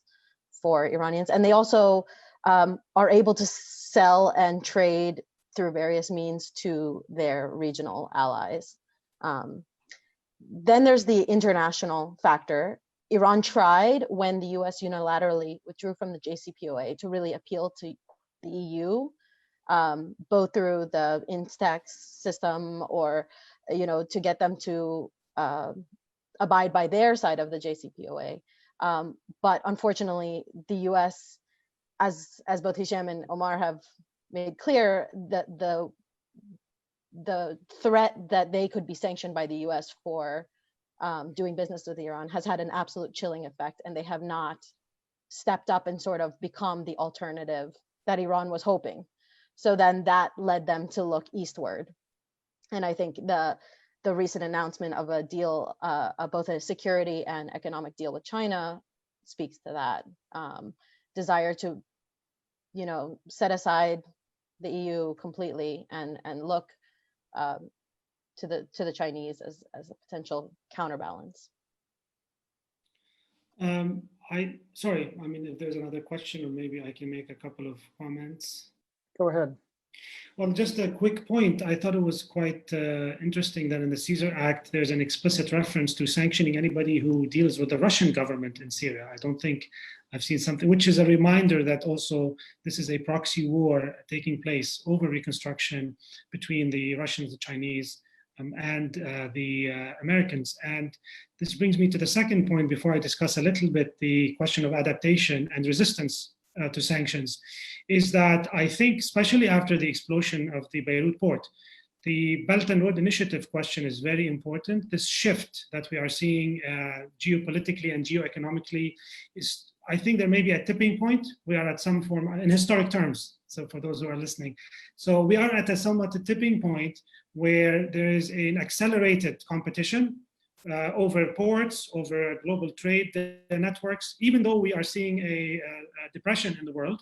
for Iranians. And they also are able to sell and trade through various means to their regional allies. Then there's the international factor. Iran tried, when the US unilaterally withdrew from the JCPOA, to really appeal to the EU, both through the Instex system or, to get them to abide by their side of the JCPOA. But unfortunately, the US, as both Hisham and Omar have made clear, that the threat that they could be sanctioned by the US for doing business with Iran has had an absolute chilling effect, and they have not stepped up and sort of become the alternative that Iran was hoping. So then that led them to look eastward. And I think the recent announcement of a deal, both a security and economic deal with China, speaks to that desire to, set aside the EU completely and look to the Chinese as a potential counterbalance. Sorry, if there's another question, or maybe I can make a couple of comments. Go ahead. Well, just a quick point. I thought it was quite interesting that in the Caesar Act, there's an explicit reference to sanctioning anybody who deals with the Russian government in Syria. I don't think I've seen something, which is a reminder that also this is a proxy war taking place over reconstruction between the Russians, the Chinese, and the Americans. And this brings me to the second point before I discuss a little bit the question of adaptation and resistance to sanctions, is that I think, especially after the explosion of the Beirut port, the Belt and Road Initiative question is very important. This shift that we are seeing geopolitically and geoeconomically is, I think there may be a tipping point. We are at some form, in historic terms, so for those who are listening. So we are at a somewhat a tipping point where there is an accelerated competition over ports, over global trade networks, even though we are seeing a depression in the world.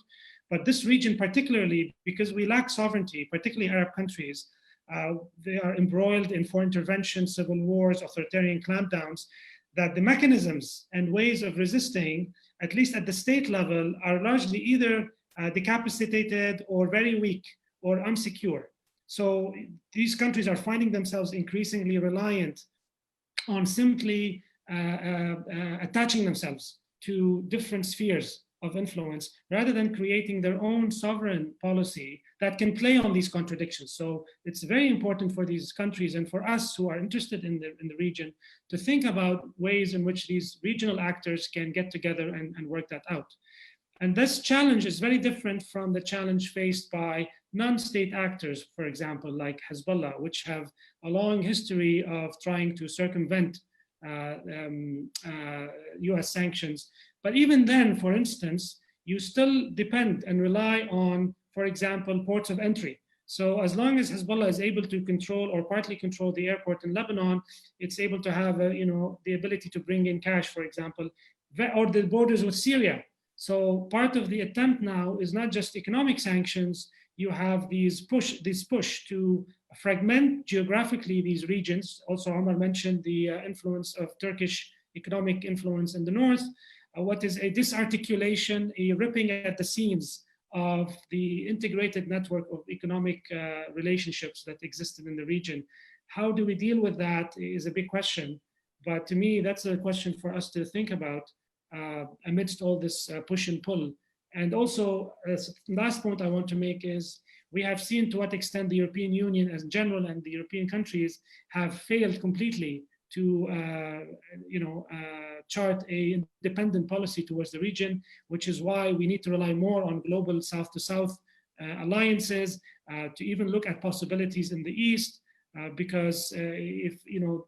But this region particularly, because we lack sovereignty, particularly Arab countries, they are embroiled in foreign intervention, civil wars, authoritarian clampdowns, that the mechanisms and ways of resisting, at least at the state level, are largely either decapacitated or very weak or unsecure. So these countries are finding themselves increasingly reliant on simply attaching themselves to different spheres of influence rather than creating their own sovereign policy that can play on these contradictions. So it's very important for these countries and for us who are interested in the region to think about ways in which these regional actors can get together and work that out. And this challenge is very different from the challenge faced by non-state actors, for example, like Hezbollah, which have a long history of trying to circumvent US sanctions. But even then, for instance, you still depend and rely on, for example, ports of entry. So as long as Hezbollah is able to control or partly control the airport in Lebanon, it's able to have the ability to bring in cash, for example, or the borders with Syria. So part of the attempt now is not just economic sanctions. You have this push to fragment geographically these regions. Also, Omar mentioned the influence of Turkish economic influence in the north. What is a disarticulation, a ripping at the seams of the integrated network of economic relationships that existed in the region. How do we deal with that is a big question. But to me, that's a question for us to think about amidst all this push and pull. And also, last point I want to make is we have seen to what extent the European Union as general and the European countries have failed completely to chart a independent policy towards the region, which is why we need to rely more on global South-to-South alliances, to even look at possibilities in the East, because if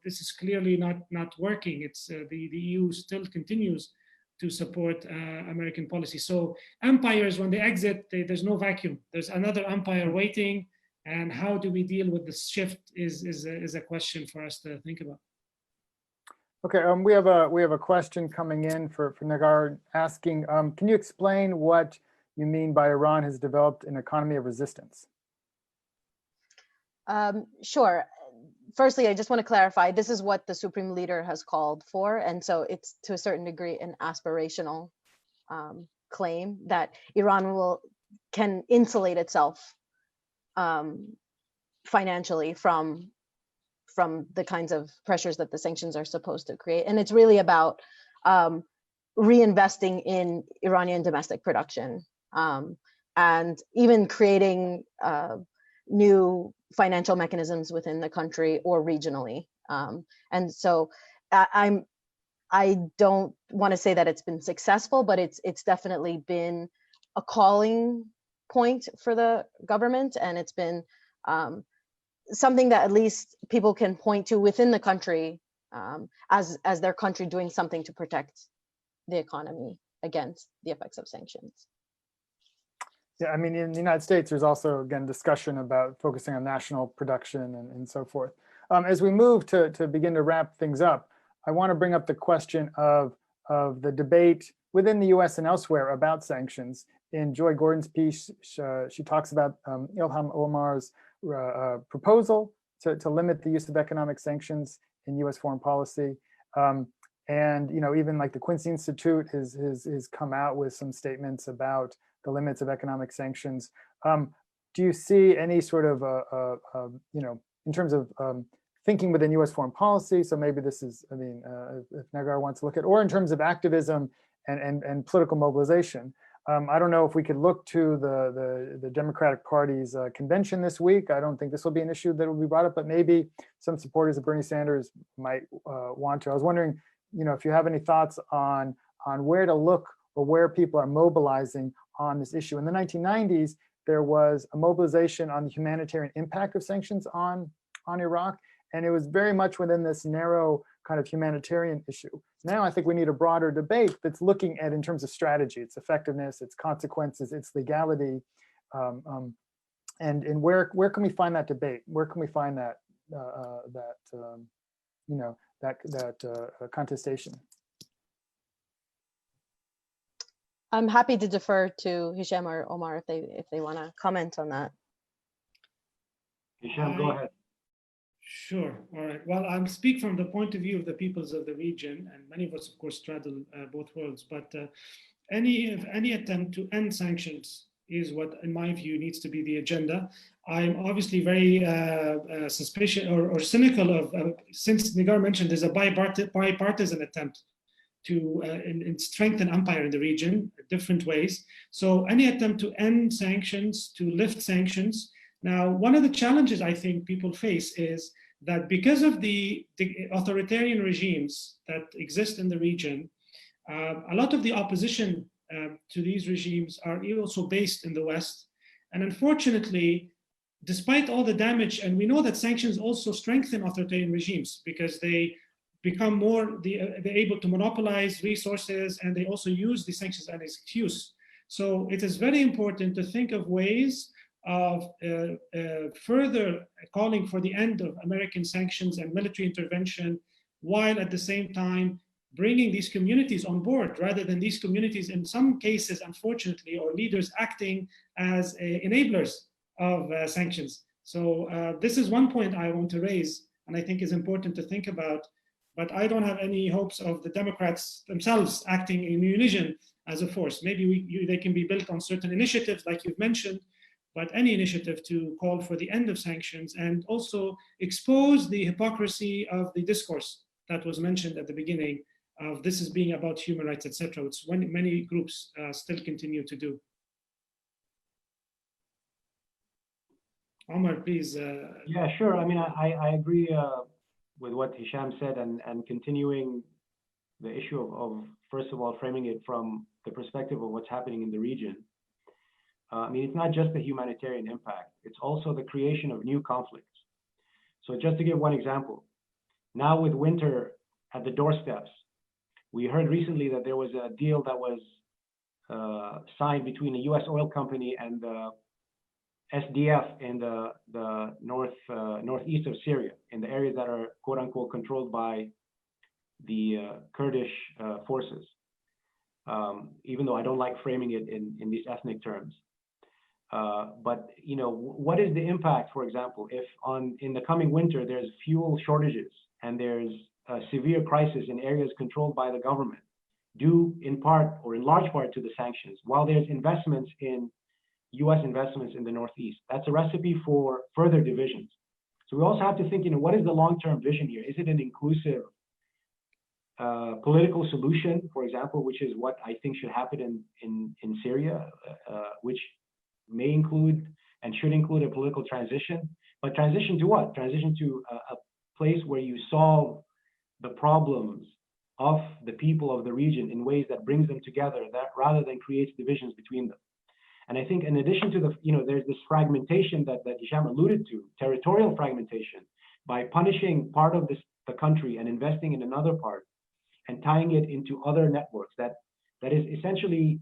this is clearly not working, it's the EU still continues to support American policy. So empires, when they exit, there's no vacuum. There's another empire waiting, and how do we deal with this shift is a question for us to think about. Okay, we have a question coming in for Nagar asking, can you explain what you mean by Iran has developed an economy of resistance? Sure. Firstly, I just want to clarify, this is what the Supreme Leader has called for. And so it's to a certain degree an aspirational claim that Iran can insulate itself financially from the kinds of pressures that the sanctions are supposed to create. And it's really about reinvesting in Iranian domestic production and even creating new financial mechanisms within the country or regionally. And so I don't want to say that it's been successful, but it's definitely been a calling point for the government, and it's been something that at least people can point to within the country as their country doing something to protect the economy against the effects of sanctions. Yeah, I mean, in the United States, there's also, again, discussion about focusing on national production and so forth. As we move to begin to wrap things up, I want to bring up the question of the debate within the US and elsewhere about sanctions. In Joy Gordon's piece, she talks about Ilham Omar's proposal to limit the use of economic sanctions in US foreign policy. And even like the Quincy Institute has come out with some statements about the limits of economic sanctions. Do you see any sort of, in terms of thinking within US foreign policy, so maybe this is, if Nagar wants to look at, or in terms of activism and political mobilization. I don't know if we could look to the Democratic Party's convention this week. I don't think this will be an issue that will be brought up, but maybe some supporters of Bernie Sanders might want to. I was wondering, if you have any thoughts on where to look or where people are mobilizing on this issue. In the 1990s, there was a mobilization on the humanitarian impact of sanctions on Iraq, and it was very much within this narrow kind of humanitarian issue. Now I think we need a broader debate that's looking at, in terms of strategy, its effectiveness, its consequences, its legality, and where can we find that debate? Where can we find that contestation? I'm happy to defer to Hisham or Omar if they want to comment on that. Hisham, go ahead. Sure. All right. Well, I'll speak from the point of view of the peoples of the region, and many of us, of course, straddle both worlds. But any attempt to end sanctions is what, in my view, needs to be the agenda. I'm obviously very suspicious or cynical of, since Nigar mentioned, there's a bipartisan attempt to strengthen empire in the region in different ways. So any attempt to end sanctions, to lift sanctions. Now, one of the challenges I think people face is that because of the authoritarian regimes that exist in the region, a lot of the opposition to these regimes are also based in the West. And unfortunately, despite all the damage, and we know that sanctions also strengthen authoritarian regimes because they become they're able to monopolize resources, and they also use the sanctions as an excuse. So it is very important to think of ways of further calling for the end of American sanctions and military intervention, while at the same time bringing these communities on board, rather than these communities, in some cases, unfortunately, or leaders acting as enablers of sanctions. So this is one point I want to raise, and I think is important to think about. But I don't have any hopes of the Democrats themselves acting in unison as a force. Maybe they can be built on certain initiatives, like you've mentioned, but any initiative to call for the end of sanctions and also expose the hypocrisy of the discourse that was mentioned at the beginning of this is being about human rights, etc. It's what many groups still continue to do. Omar, please. Yeah, sure. I mean, I agree with what Hisham said, and continuing the issue of, first of all, framing it from the perspective of what's happening in the region. I mean, it's not just the humanitarian impact, it's also the creation of new conflicts. So just to give one example, now with winter at the doorsteps, we heard recently that there was a deal that was signed between a US oil company and the SDF in the northeast of Syria, in the areas that are quote unquote controlled by the Kurdish forces, even though I don't like framing it in these ethnic terms. But you know, what is the impact, for example, if in the coming winter there's fuel shortages and there's a severe crisis in areas controlled by the government, due in part or in large part to the sanctions, while there's investments in US investments in the Northeast? That's a recipe for further divisions. So we also have to think, you know, what is the long-term vision here? Is it an inclusive political solution, for example, which is what I think should happen in Syria, which may include and should include a political transition, but transition to what? Transition to a place where you solve the problems of the people of the region in ways that brings them together, that rather than creates divisions between them. And I think in addition to the, you know, there's this fragmentation that Hisham alluded to, territorial fragmentation, by punishing part of the country and investing in another part and tying it into other networks that is essentially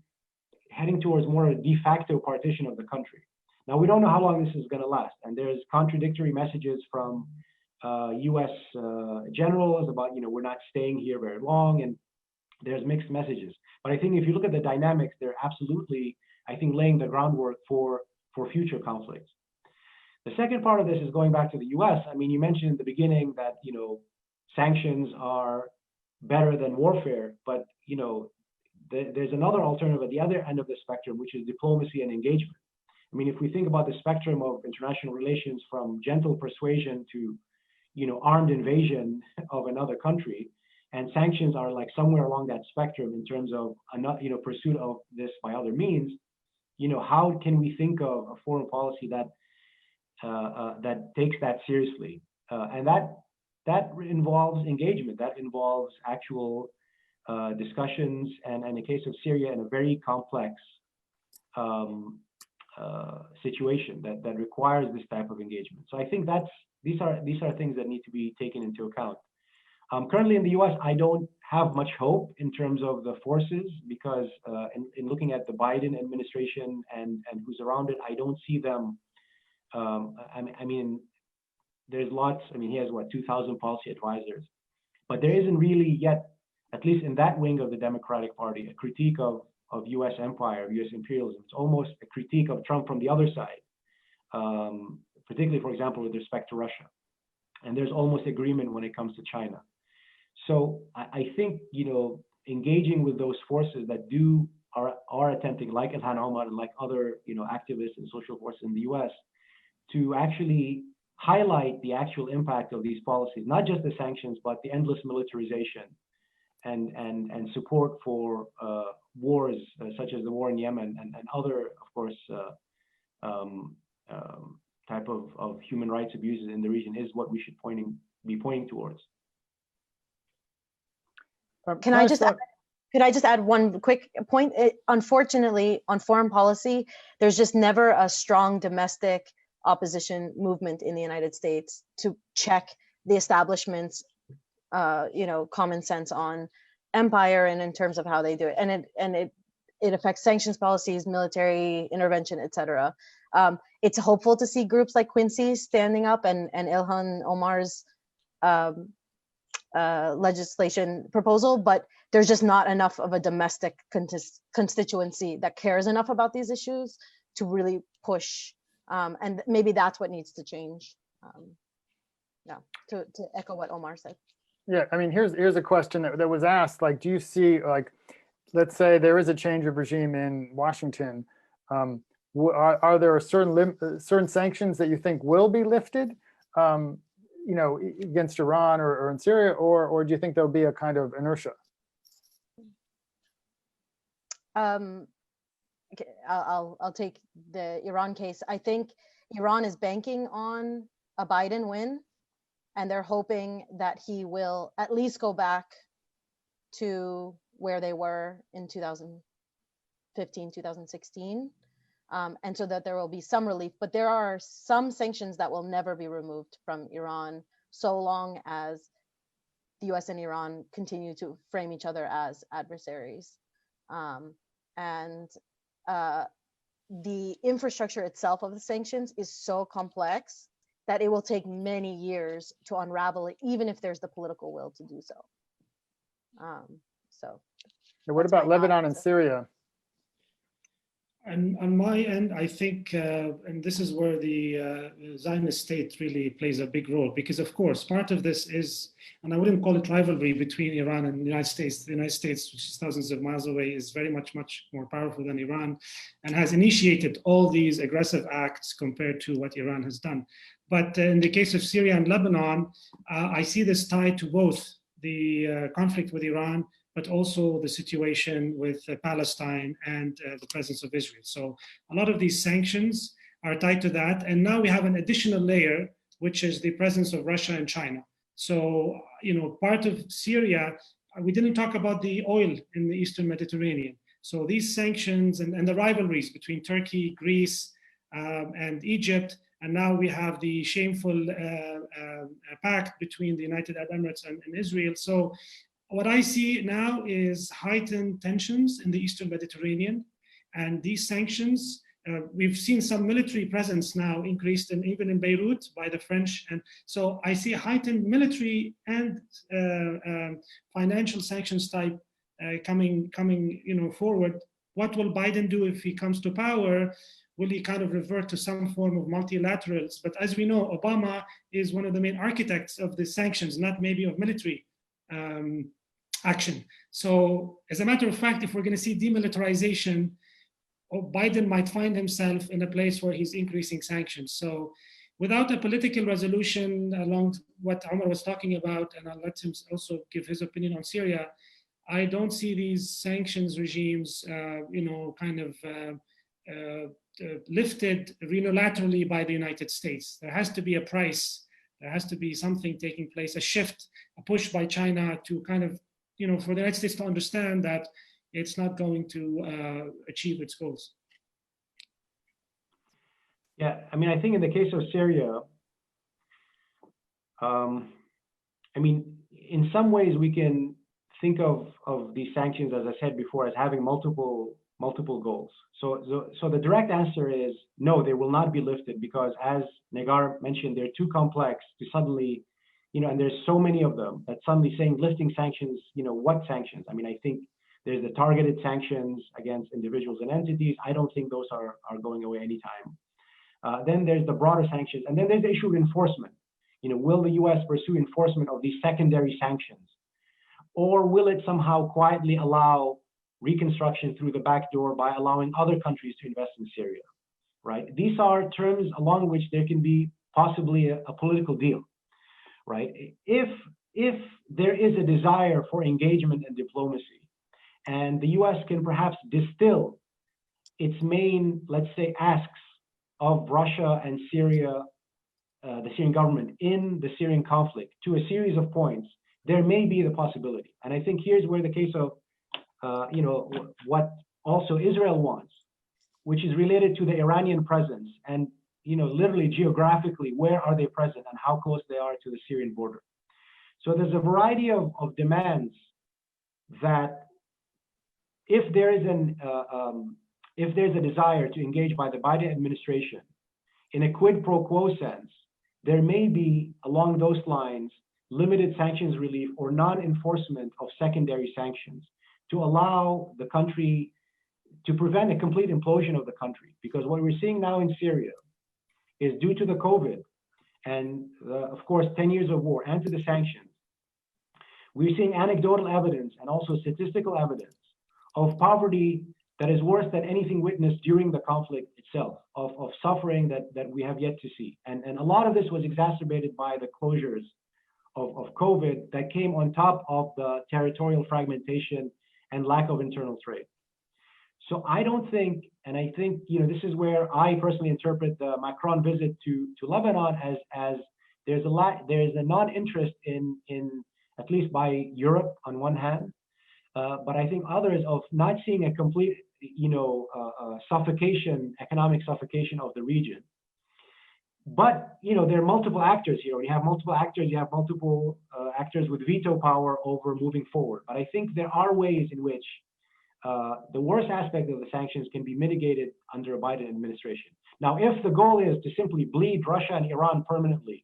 heading towards more a de facto partition of the country. Now, we don't know how long this is going to last, and there's contradictory messages from US generals about, you know, we're not staying here very long, and there's mixed messages. But I think if you look at the dynamics, they're absolutely, I think, laying the groundwork for future conflicts. The second part of this is going back to the US. I mean, you mentioned in the beginning that, you know, sanctions are better than warfare, but, you know, there's another alternative at the other end of the spectrum, which is diplomacy and engagement. I mean, if we think about the spectrum of international relations from gentle persuasion to, you know, armed invasion of another country, and sanctions are like somewhere along that spectrum in terms of, you know, pursuit of this by other means, you know, how can we think of a foreign policy that that takes that seriously? And that involves engagement, that involves actual discussions, and in the case of Syria, in a very complex situation that requires this type of engagement. So I think these are things that need to be taken into account. Currently in the U.S., I don't have much hope in terms of the forces, because in looking at the Biden administration and who's around it, I don't see them. I mean, there's lots. I mean, he has what, 2,000 policy advisors, but there isn't really yet, at least in that wing of the Democratic Party, a critique of U.S. empire, of U.S. imperialism. It's almost a critique of Trump from the other side, particularly, for example, with respect to Russia. And there's almost agreement when it comes to China. So I think, you know, engaging with those forces that are attempting, like Ilhan Omar and like other, you know, activists and social forces in the U.S., to actually highlight the actual impact of these policies, not just the sanctions, but the endless militarization and support for wars such as the war in Yemen and other, of course, type of human rights abuses in the region is what we should be pointing towards. Could I just add one quick point? Unfortunately, on foreign policy, there's just never a strong domestic opposition movement in the United States to check the establishment's, you know, common sense on empire and in terms of how they do it, and it affects sanctions policies, military intervention, etc. It's hopeful to see groups like Quincy standing up and Ilhan Omar's legislation proposal, but there's just not enough of a domestic constituency that cares enough about these issues to really push, and maybe that's what needs to change. Yeah, to echo what Omar said. Yeah, I mean, here's a question that was asked, like, do you see, like, let's say there is a change of regime in Washington, are there certain sanctions that you think will be lifted, you know, against Iran or in Syria, or do you think there'll be a kind of inertia? Okay, I'll take the Iran case. I think Iran is banking on a Biden win, and they're hoping that he will at least go back to where they were in 2015, 2016, and so that there will be some relief. But there are some sanctions that will never be removed from Iran so long as the US and Iran continue to frame each other as adversaries. And the infrastructure itself of the sanctions is so complex that it will take many years to unravel it, even if there's the political will to do so. So what about Lebanon and Syria? And on my end, I think, and this is where the Zionist state really plays a big role, because of course, part of this is, and I wouldn't call it rivalry between Iran and the United States. The United States, which is thousands of miles away, is very much more powerful than Iran and has initiated all these aggressive acts compared to what Iran has done. But in the case of Syria and Lebanon, I see this tied to both the conflict with Iran, but also the situation with Palestine and the presence of Israel. So a lot of these sanctions are tied to that. And now we have an additional layer, which is the presence of Russia and China. So, you know, part of Syria, we didn't talk about the oil in the Eastern Mediterranean. So these sanctions and the rivalries between Turkey, Greece, and Egypt, and now we have the shameful pact between the United Arab Emirates and Israel. So what I see now is heightened tensions in the Eastern Mediterranean, and these sanctions, we've seen some military presence now increased, and even in Beirut by the French. And so I see heightened military and financial sanctions type coming, you know, forward. What will Biden do if he comes to power? Will he kind of revert to some form of multilaterals? But as we know, Obama is one of the main architects of the sanctions, not maybe of military action. So as a matter of fact, if we're going to see demilitarization, Biden might find himself in a place where he's increasing sanctions. So without a political resolution along what Omar was talking about, and I'll let him also give his opinion on Syria, I don't see these sanctions regimes, you know, kind of lifted unilaterally by the United States. There has to be a price. There has to be something taking place, a shift, a push by China to kind of, you know, for the United States to understand that it's not going to achieve its goals. Yeah, I mean, I think in the case of Syria, I mean, in some ways we can think of these sanctions, as I said before, as having multiple goals. So the direct answer is no, they will not be lifted, because as Negar mentioned, they're too complex to suddenly, and there's so many of them that suddenly saying lifting sanctions, what sanctions? I mean, I think there's the targeted sanctions against individuals and entities. I don't think those are going away anytime. Then there's the broader sanctions, and then there's the issue of enforcement. Will the U.S. pursue enforcement of these secondary sanctions? Or will it somehow quietly allow reconstruction through the back door by allowing other countries to invest in Syria, right? These are terms along which there can be possibly a political deal, right? If there is a desire for engagement and diplomacy, and the U.S. can perhaps distill its main, let's say, asks of Russia and Syria, the Syrian government in the Syrian conflict to a series of points, there may be the possibility. And I think here's where the case of, what also Israel wants, which is related to the Iranian presence and, literally geographically, where are they present and how close they are to the Syrian border. So there's a variety of demands that if there's a desire to engage by the Biden administration in a quid pro quo sense, there may be, along those lines, limited sanctions relief or non-enforcement of secondary sanctions to allow the country, to prevent a complete implosion of the country. Because what we're seeing now in Syria is due to the COVID and, of course, 10 years of war and to the sanctions, we're seeing anecdotal evidence and also statistical evidence of poverty that is worse than anything witnessed during the conflict itself, of suffering that we have yet to see. And a lot of this was exacerbated by the closures of COVID that came on top of the territorial fragmentation and lack of internal trade. So I don't think, and I think, this is where I personally interpret the Macron visit to Lebanon as there's a non-interest in at least by Europe on one hand, but I think others of not seeing a complete, suffocation, economic suffocation of the region. But, there are multiple actors here. When you have multiple actors, you have multiple actors with veto power over moving forward. But I think there are ways in which the worst aspect of the sanctions can be mitigated under a Biden administration. Now, if the goal is to simply bleed Russia and Iran permanently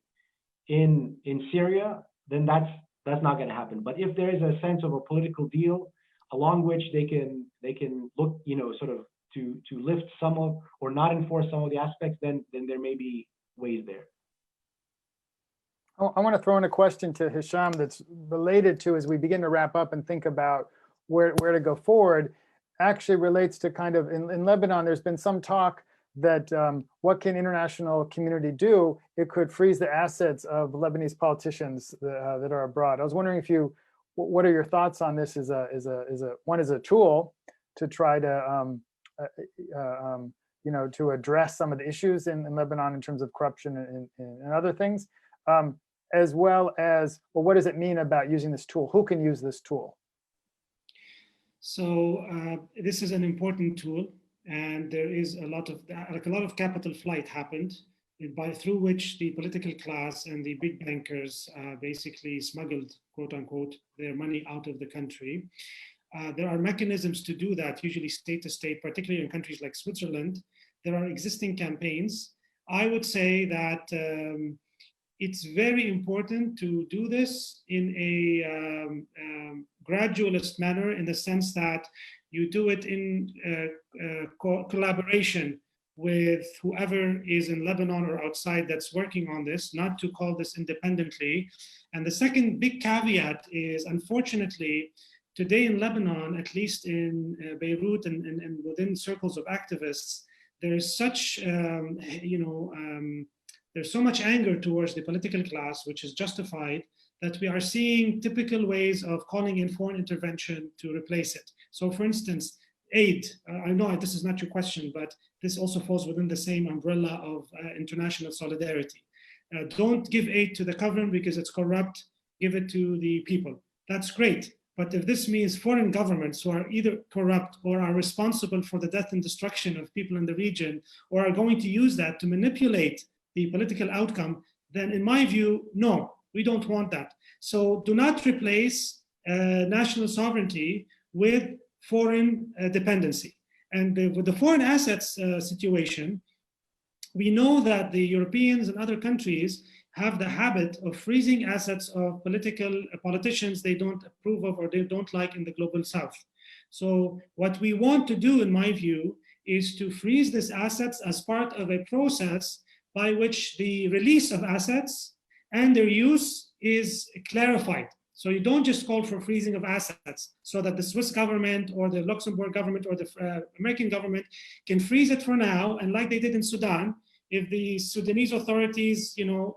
in Syria, then that's not going to happen. But if there is a sense of a political deal along which they can look, sort of to lift some of or not enforce some of the aspects, then there may be ways there. I want to throw in a question to Hisham that's related to, as we begin to wrap up and think about where to go forward, actually relates to kind of in Lebanon, there's been some talk that what can international community do? It could freeze the assets of Lebanese politicians that are abroad. I was wondering what are your thoughts on this as a tool to try to to address some of the issues in Lebanon in terms of corruption and other things, as well as, well, what does it mean about using this tool? Who can use this tool? So this is an important tool, and there is a lot of capital flight happened through which the political class and the big bankers basically smuggled, quote unquote, their money out of the country. There are mechanisms to do that, usually state to state, particularly in countries like Switzerland. There are existing campaigns. I would say that it's very important to do this in a gradualist manner, in the sense that you do it in collaboration with whoever is in Lebanon or outside that's working on this, not to call this independently. And the second big caveat is, unfortunately, today in Lebanon, at least in Beirut and within circles of activists, there is such, there's so much anger towards the political class, which is justified, that we are seeing typical ways of calling in foreign intervention to replace it. So for instance, aid, I know this is not your question, but this also falls within the same umbrella of international solidarity. Don't give aid to the government because it's corrupt, give it to the people. That's great. But if this means foreign governments who are either corrupt or are responsible for the death and destruction of people in the region, or are going to use that to manipulate the political outcome, then in my view, no, we don't want that. So do not replace national sovereignty with foreign dependency. And with the foreign assets situation, we know that the Europeans and other countries have the habit of freezing assets of politicians they don't approve of or they don't like in the global south. So what we want to do, in my view, is to freeze these assets as part of a process by which the release of assets and their use is clarified. So you don't just call for freezing of assets so that the Swiss government or the Luxembourg government or the American government can freeze it for now, and like they did in Sudan, if the Sudanese authorities,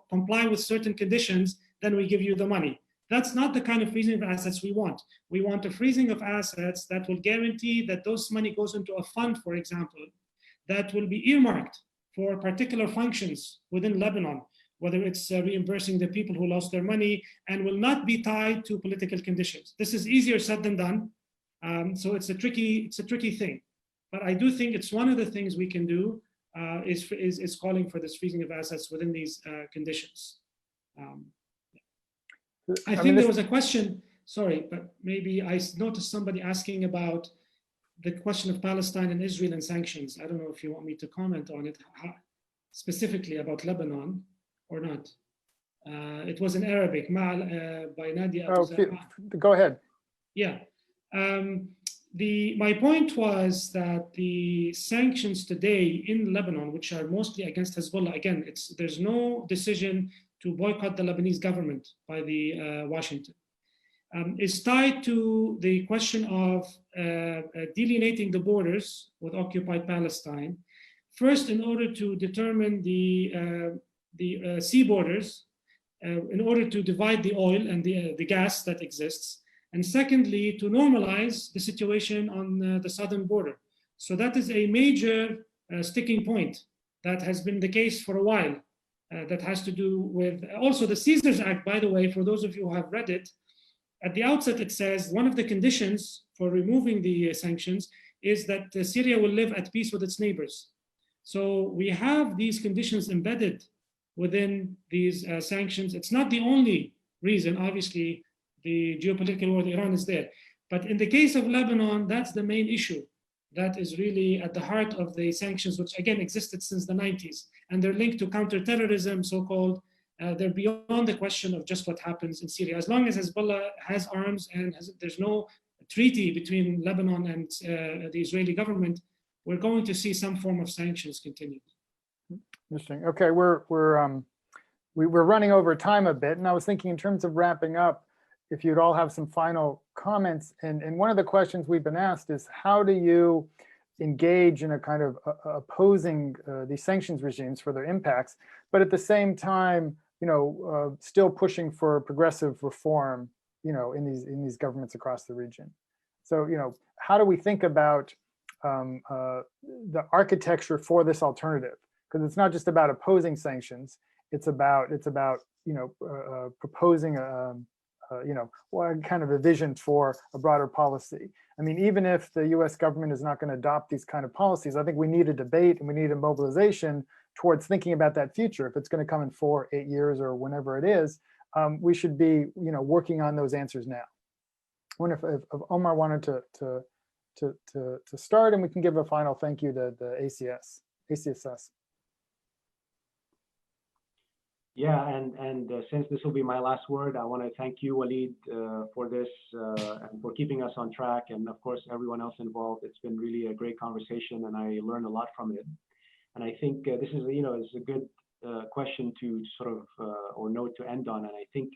comply with certain conditions, then we give you the money. That's not the kind of freezing of assets we want. We want a freezing of assets that will guarantee that those money goes into a fund, for example, that will be earmarked for particular functions within Lebanon, whether it's reimbursing the people who lost their money, and will not be tied to political conditions. This is easier said than done. So it's a tricky thing. But I do think it's one of the things we can do is calling for this freezing of assets within these conditions. I think there was a question, sorry, but maybe I noticed somebody asking about the question of Palestine and Israel and sanctions. I don't know if you want me to comment on it specifically about Lebanon or not. It was in Arabic, by Nadia. Go ahead. Yeah. My point was that the sanctions today in Lebanon, which are mostly against Hezbollah, again, there's no decision to boycott the Lebanese government by the Washington, is tied to the question of delineating the borders with occupied Palestine. First, in order to determine the sea borders, in order to divide the oil and the gas that exists. And secondly, to normalize the situation on the southern border. So that is a major sticking point that has been the case for a while. That has to do with also the Caesars Act, by the way, for those of you who have read it. At the outset, it says one of the conditions for removing the sanctions is that Syria will live at peace with its neighbors. So we have these conditions embedded within these sanctions. It's not the only reason, obviously, the geopolitical war with Iran is there. But in the case of Lebanon, that's the main issue that is really at the heart of the sanctions, which again existed since the 90s. And they're linked to counterterrorism, so-called. They're beyond the question of just what happens in Syria. As long as Hezbollah has arms and there's no treaty between Lebanon and the Israeli government, we're going to see some form of sanctions continue. Interesting. Okay, we're running over time a bit, and I was thinking in terms of wrapping up, if you'd all have some final comments. And one of the questions we've been asked is, how do you engage in a kind of opposing these sanctions regimes for their impacts, but at the same time, still pushing for progressive reform, in these governments across the region. So, how do we think about the architecture for this alternative? Because it's not just about opposing sanctions; it's about proposing kind of a vision for a broader policy. I mean, even if the U.S. government is not going to adopt these kind of policies, I think we need a debate and we need a mobilization towards thinking about that future. If it's going to come in 4, 8 years or whenever it is, we should be, working on those answers now. I wonder if Omar wanted to start, and we can give a final thank you to the ACCS. Yeah, and since this will be my last word, I want to thank you, Walid, for this and for keeping us on track, and of course everyone else involved. It's been really a great conversation, and I learned a lot from it. And I think this is, is a good question to sort of or note to end on. And I think,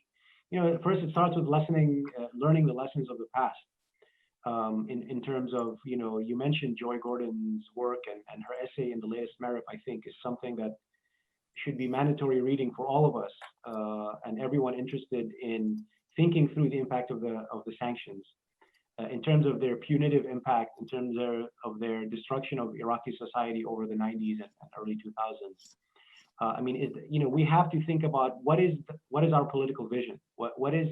first it starts with learning the lessons of the past. In terms of, you mentioned Joy Gordon's work, and her essay in the latest MERIP, I think, is something that should be mandatory reading for all of us and everyone interested in thinking through the impact of the sanctions in terms of their punitive impact, in terms of their destruction of Iraqi society over the 90s and early 2000s. I mean, we have to think about what is our political vision? What is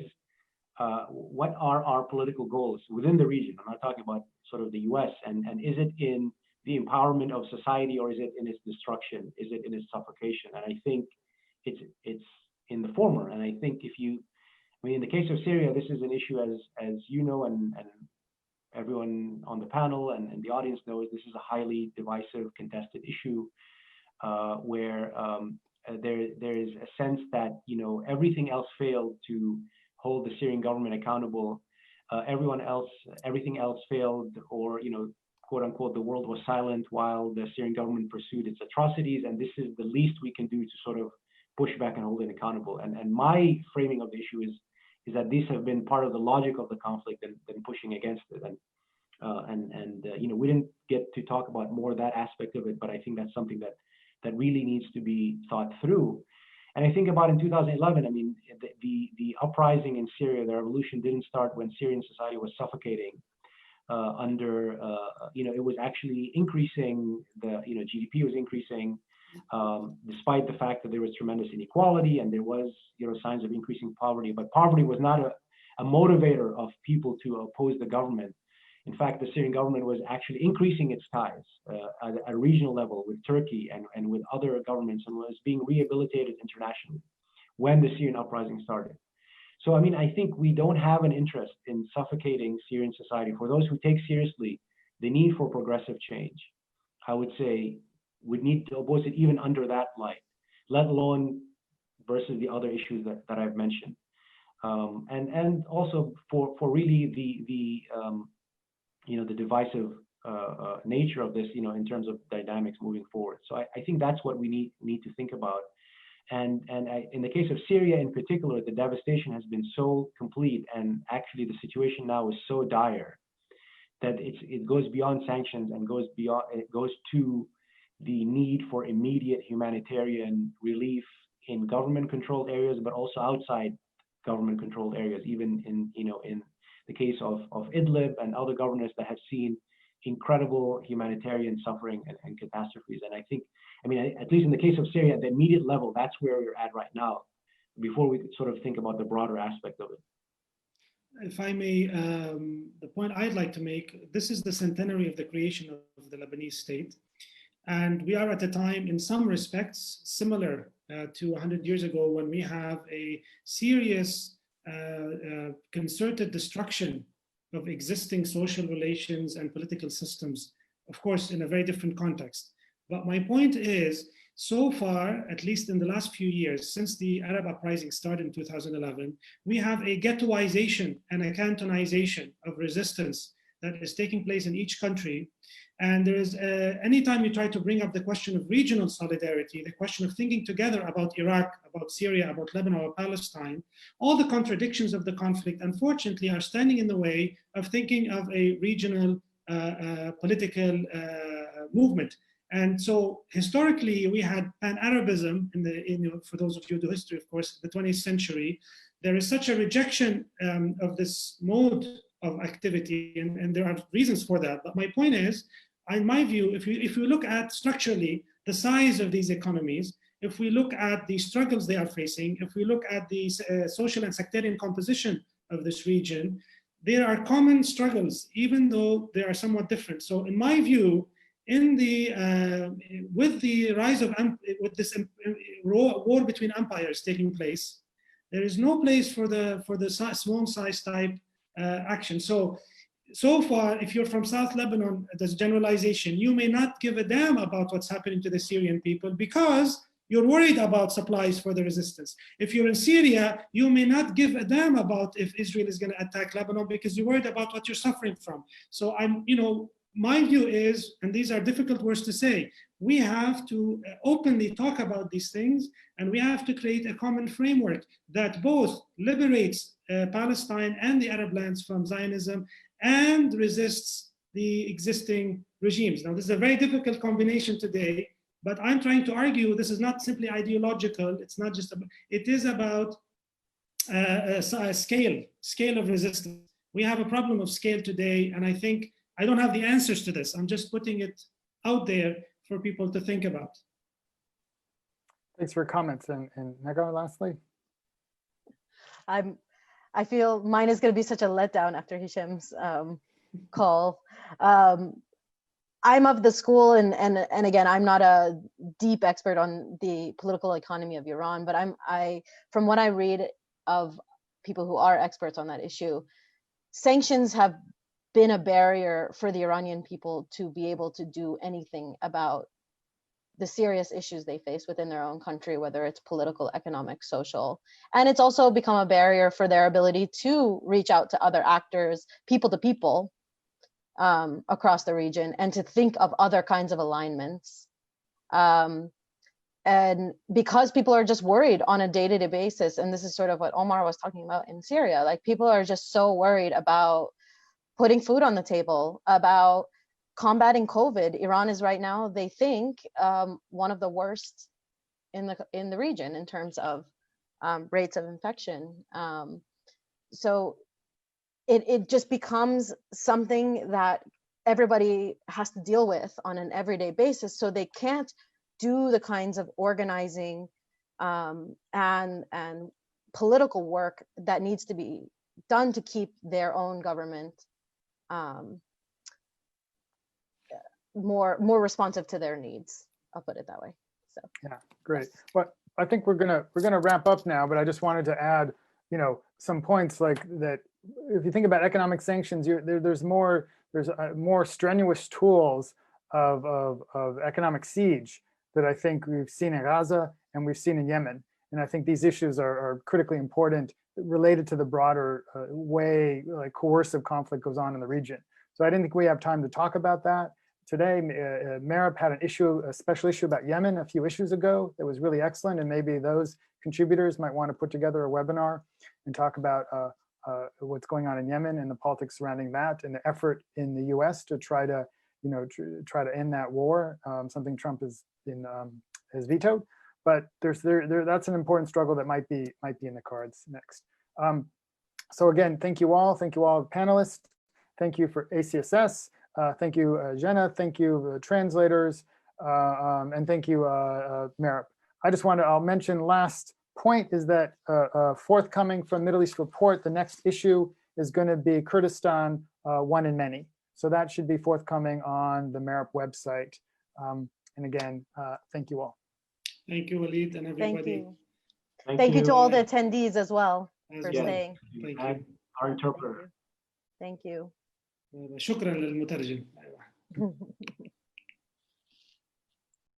what are our political goals within the region? I'm not talking about sort of the US, and is it in the empowerment of society, or is it in its destruction? Is it in its suffocation? And I think it's in the former. And I think in the case of Syria, this is an issue, as you know, and everyone on the panel and the audience knows, this is a highly divisive, contested issue where there is a sense that, everything else failed to hold the Syrian government accountable. Everything else failed, or, quote unquote, the world was silent while the Syrian government pursued its atrocities. And this is the least we can do to sort of push back and hold it accountable. And my framing of the issue is that these have been part of the logic of the conflict and pushing against it. We didn't get to talk about more that aspect of it, but I think that's something that really needs to be thought through. And I think about in 2011, the uprising in Syria, the revolution didn't start when Syrian society was suffocating it was actually increasing, the GDP was increasing, despite the fact that there was tremendous inequality and there was signs of increasing poverty. But poverty was not a motivator of people to oppose the government. In fact, the Syrian government was actually increasing its ties at a regional level with Turkey and with other governments, and was being rehabilitated internationally when the Syrian uprising started. So, I think we don't have an interest in suffocating Syrian society. For those who take seriously the need for progressive change, I would say we need to oppose it even under that light, let alone versus the other issues that I've mentioned. And also for really the divisive nature of this, in terms of dynamics moving forward. So I think that's what we need to think about. And in the case of Syria in particular, the devastation has been so complete, and actually the situation now is so dire that it goes beyond sanctions and goes to the need for immediate humanitarian relief in government-controlled areas, but also outside government-controlled areas, even in the case of Idlib and other governors that have seen incredible humanitarian suffering and catastrophes. And I think, at least in the case of Syria, at the immediate level, that's where we're at right now, before we could sort of think about the broader aspect of it. If I may, the point I'd like to make, this is the centenary of the creation of the Lebanese state. And we are at a time, in some respects, similar to 100 years ago, when we have a serious concerted destruction of existing social relations and political systems, of course, in a very different context. But my point is, so far, at least in the last few years, since the Arab uprising started in 2011, we have a ghettoization and a cantonization of resistance that is taking place in each country. And there is, anytime you try to bring up the question of regional solidarity, the question of thinking together about Iraq, about Syria, about Lebanon, or Palestine, all the contradictions of the conflict, unfortunately, are standing in the way of thinking of a regional political movement. And so historically, we had pan-Arabism for those of you who do history, of course, the 20th century. There is such a rejection of this mode of activity, and there are reasons for that. But my point is, in my view, if you look at structurally the size of these economies, if we look at the struggles they are facing, if we look at the social and sectarian composition of this region, there are common struggles, even though they are somewhat different. So in my view, with the rise of, with this war between empires taking place, there is no place for the small size type action. So far, if you're from South Lebanon, there's generalization, you may not give a damn about what's happening to the Syrian people because you're worried about supplies for the resistance. If you're in Syria, you may not give a damn about if Israel is going to attack Lebanon because you're worried about what you're suffering from. So my view is, and these are difficult words to say, we have to openly talk about these things, and we have to create a common framework that both liberates Palestine and the Arab lands from Zionism and resists the existing regimes. Now, this is a very difficult combination today, but I'm trying to argue this is not simply ideological. It's not just about, it is about a scale of resistance. We have a problem of scale today, and I think I don't have the answers to this. I'm just putting it out there for people to think about. Thanks for your comments. And Nagar, lastly. I feel mine is going to be such a letdown after Hisham's call. I'm of the school, and again, I'm not a deep expert on the political economy of Iran, but from what I read of people who are experts on that issue, sanctions have been a barrier for the Iranian people to be able to do anything about the serious issues they face within their own country, whether it's political, economic, social. And it's also become a barrier for their ability to reach out to other actors, people to people, across the region, and to think of other kinds of alignments. And because people are just worried on a day-to-day basis, and this is sort of what Omar was talking about in Syria, like people are just so worried about putting food on the table, about combating COVID. Iran is right now, they think, one of the worst in the region in terms of rates of infection. So it just becomes something that everybody has to deal with on an everyday basis. So they can't do the kinds of organizing and political work that needs to be done to keep their own government more responsive to their needs. I'll put it that way. So yeah, great. Well, I think we're gonna wrap up now, but I just wanted to add, some points like that. If you think about economic sanctions, there's more strenuous tools of economic siege that I think we've seen in Gaza and we've seen in Yemen. And I think these issues are critically important, related to the broader way like coercive conflict goes on in the region. So I didn't think we have time to talk about that today. MERIP had a special issue about Yemen a few issues ago that was really excellent, and maybe those contributors might want to put together a webinar and talk about what's going on in Yemen and the politics surrounding that, and the effort in the U.S. to try to, try to end that war, something Trump has vetoed. But that's an important struggle that might be in the cards next. So again, thank you all panelists. Thank you for ACSS. Thank you, Jenna. Thank you, translators, and thank you, MERIP. I'll mention last point is that forthcoming from Middle East Report, the next issue is going to be Kurdistan, One in Many. So that should be forthcoming on the MERIP website. And again, thank you all. Thank you, Walid, and everybody. Thank you to all the attendees as well for staying. Thank you. Our interpreter. Thank you. شكرا للمترجم.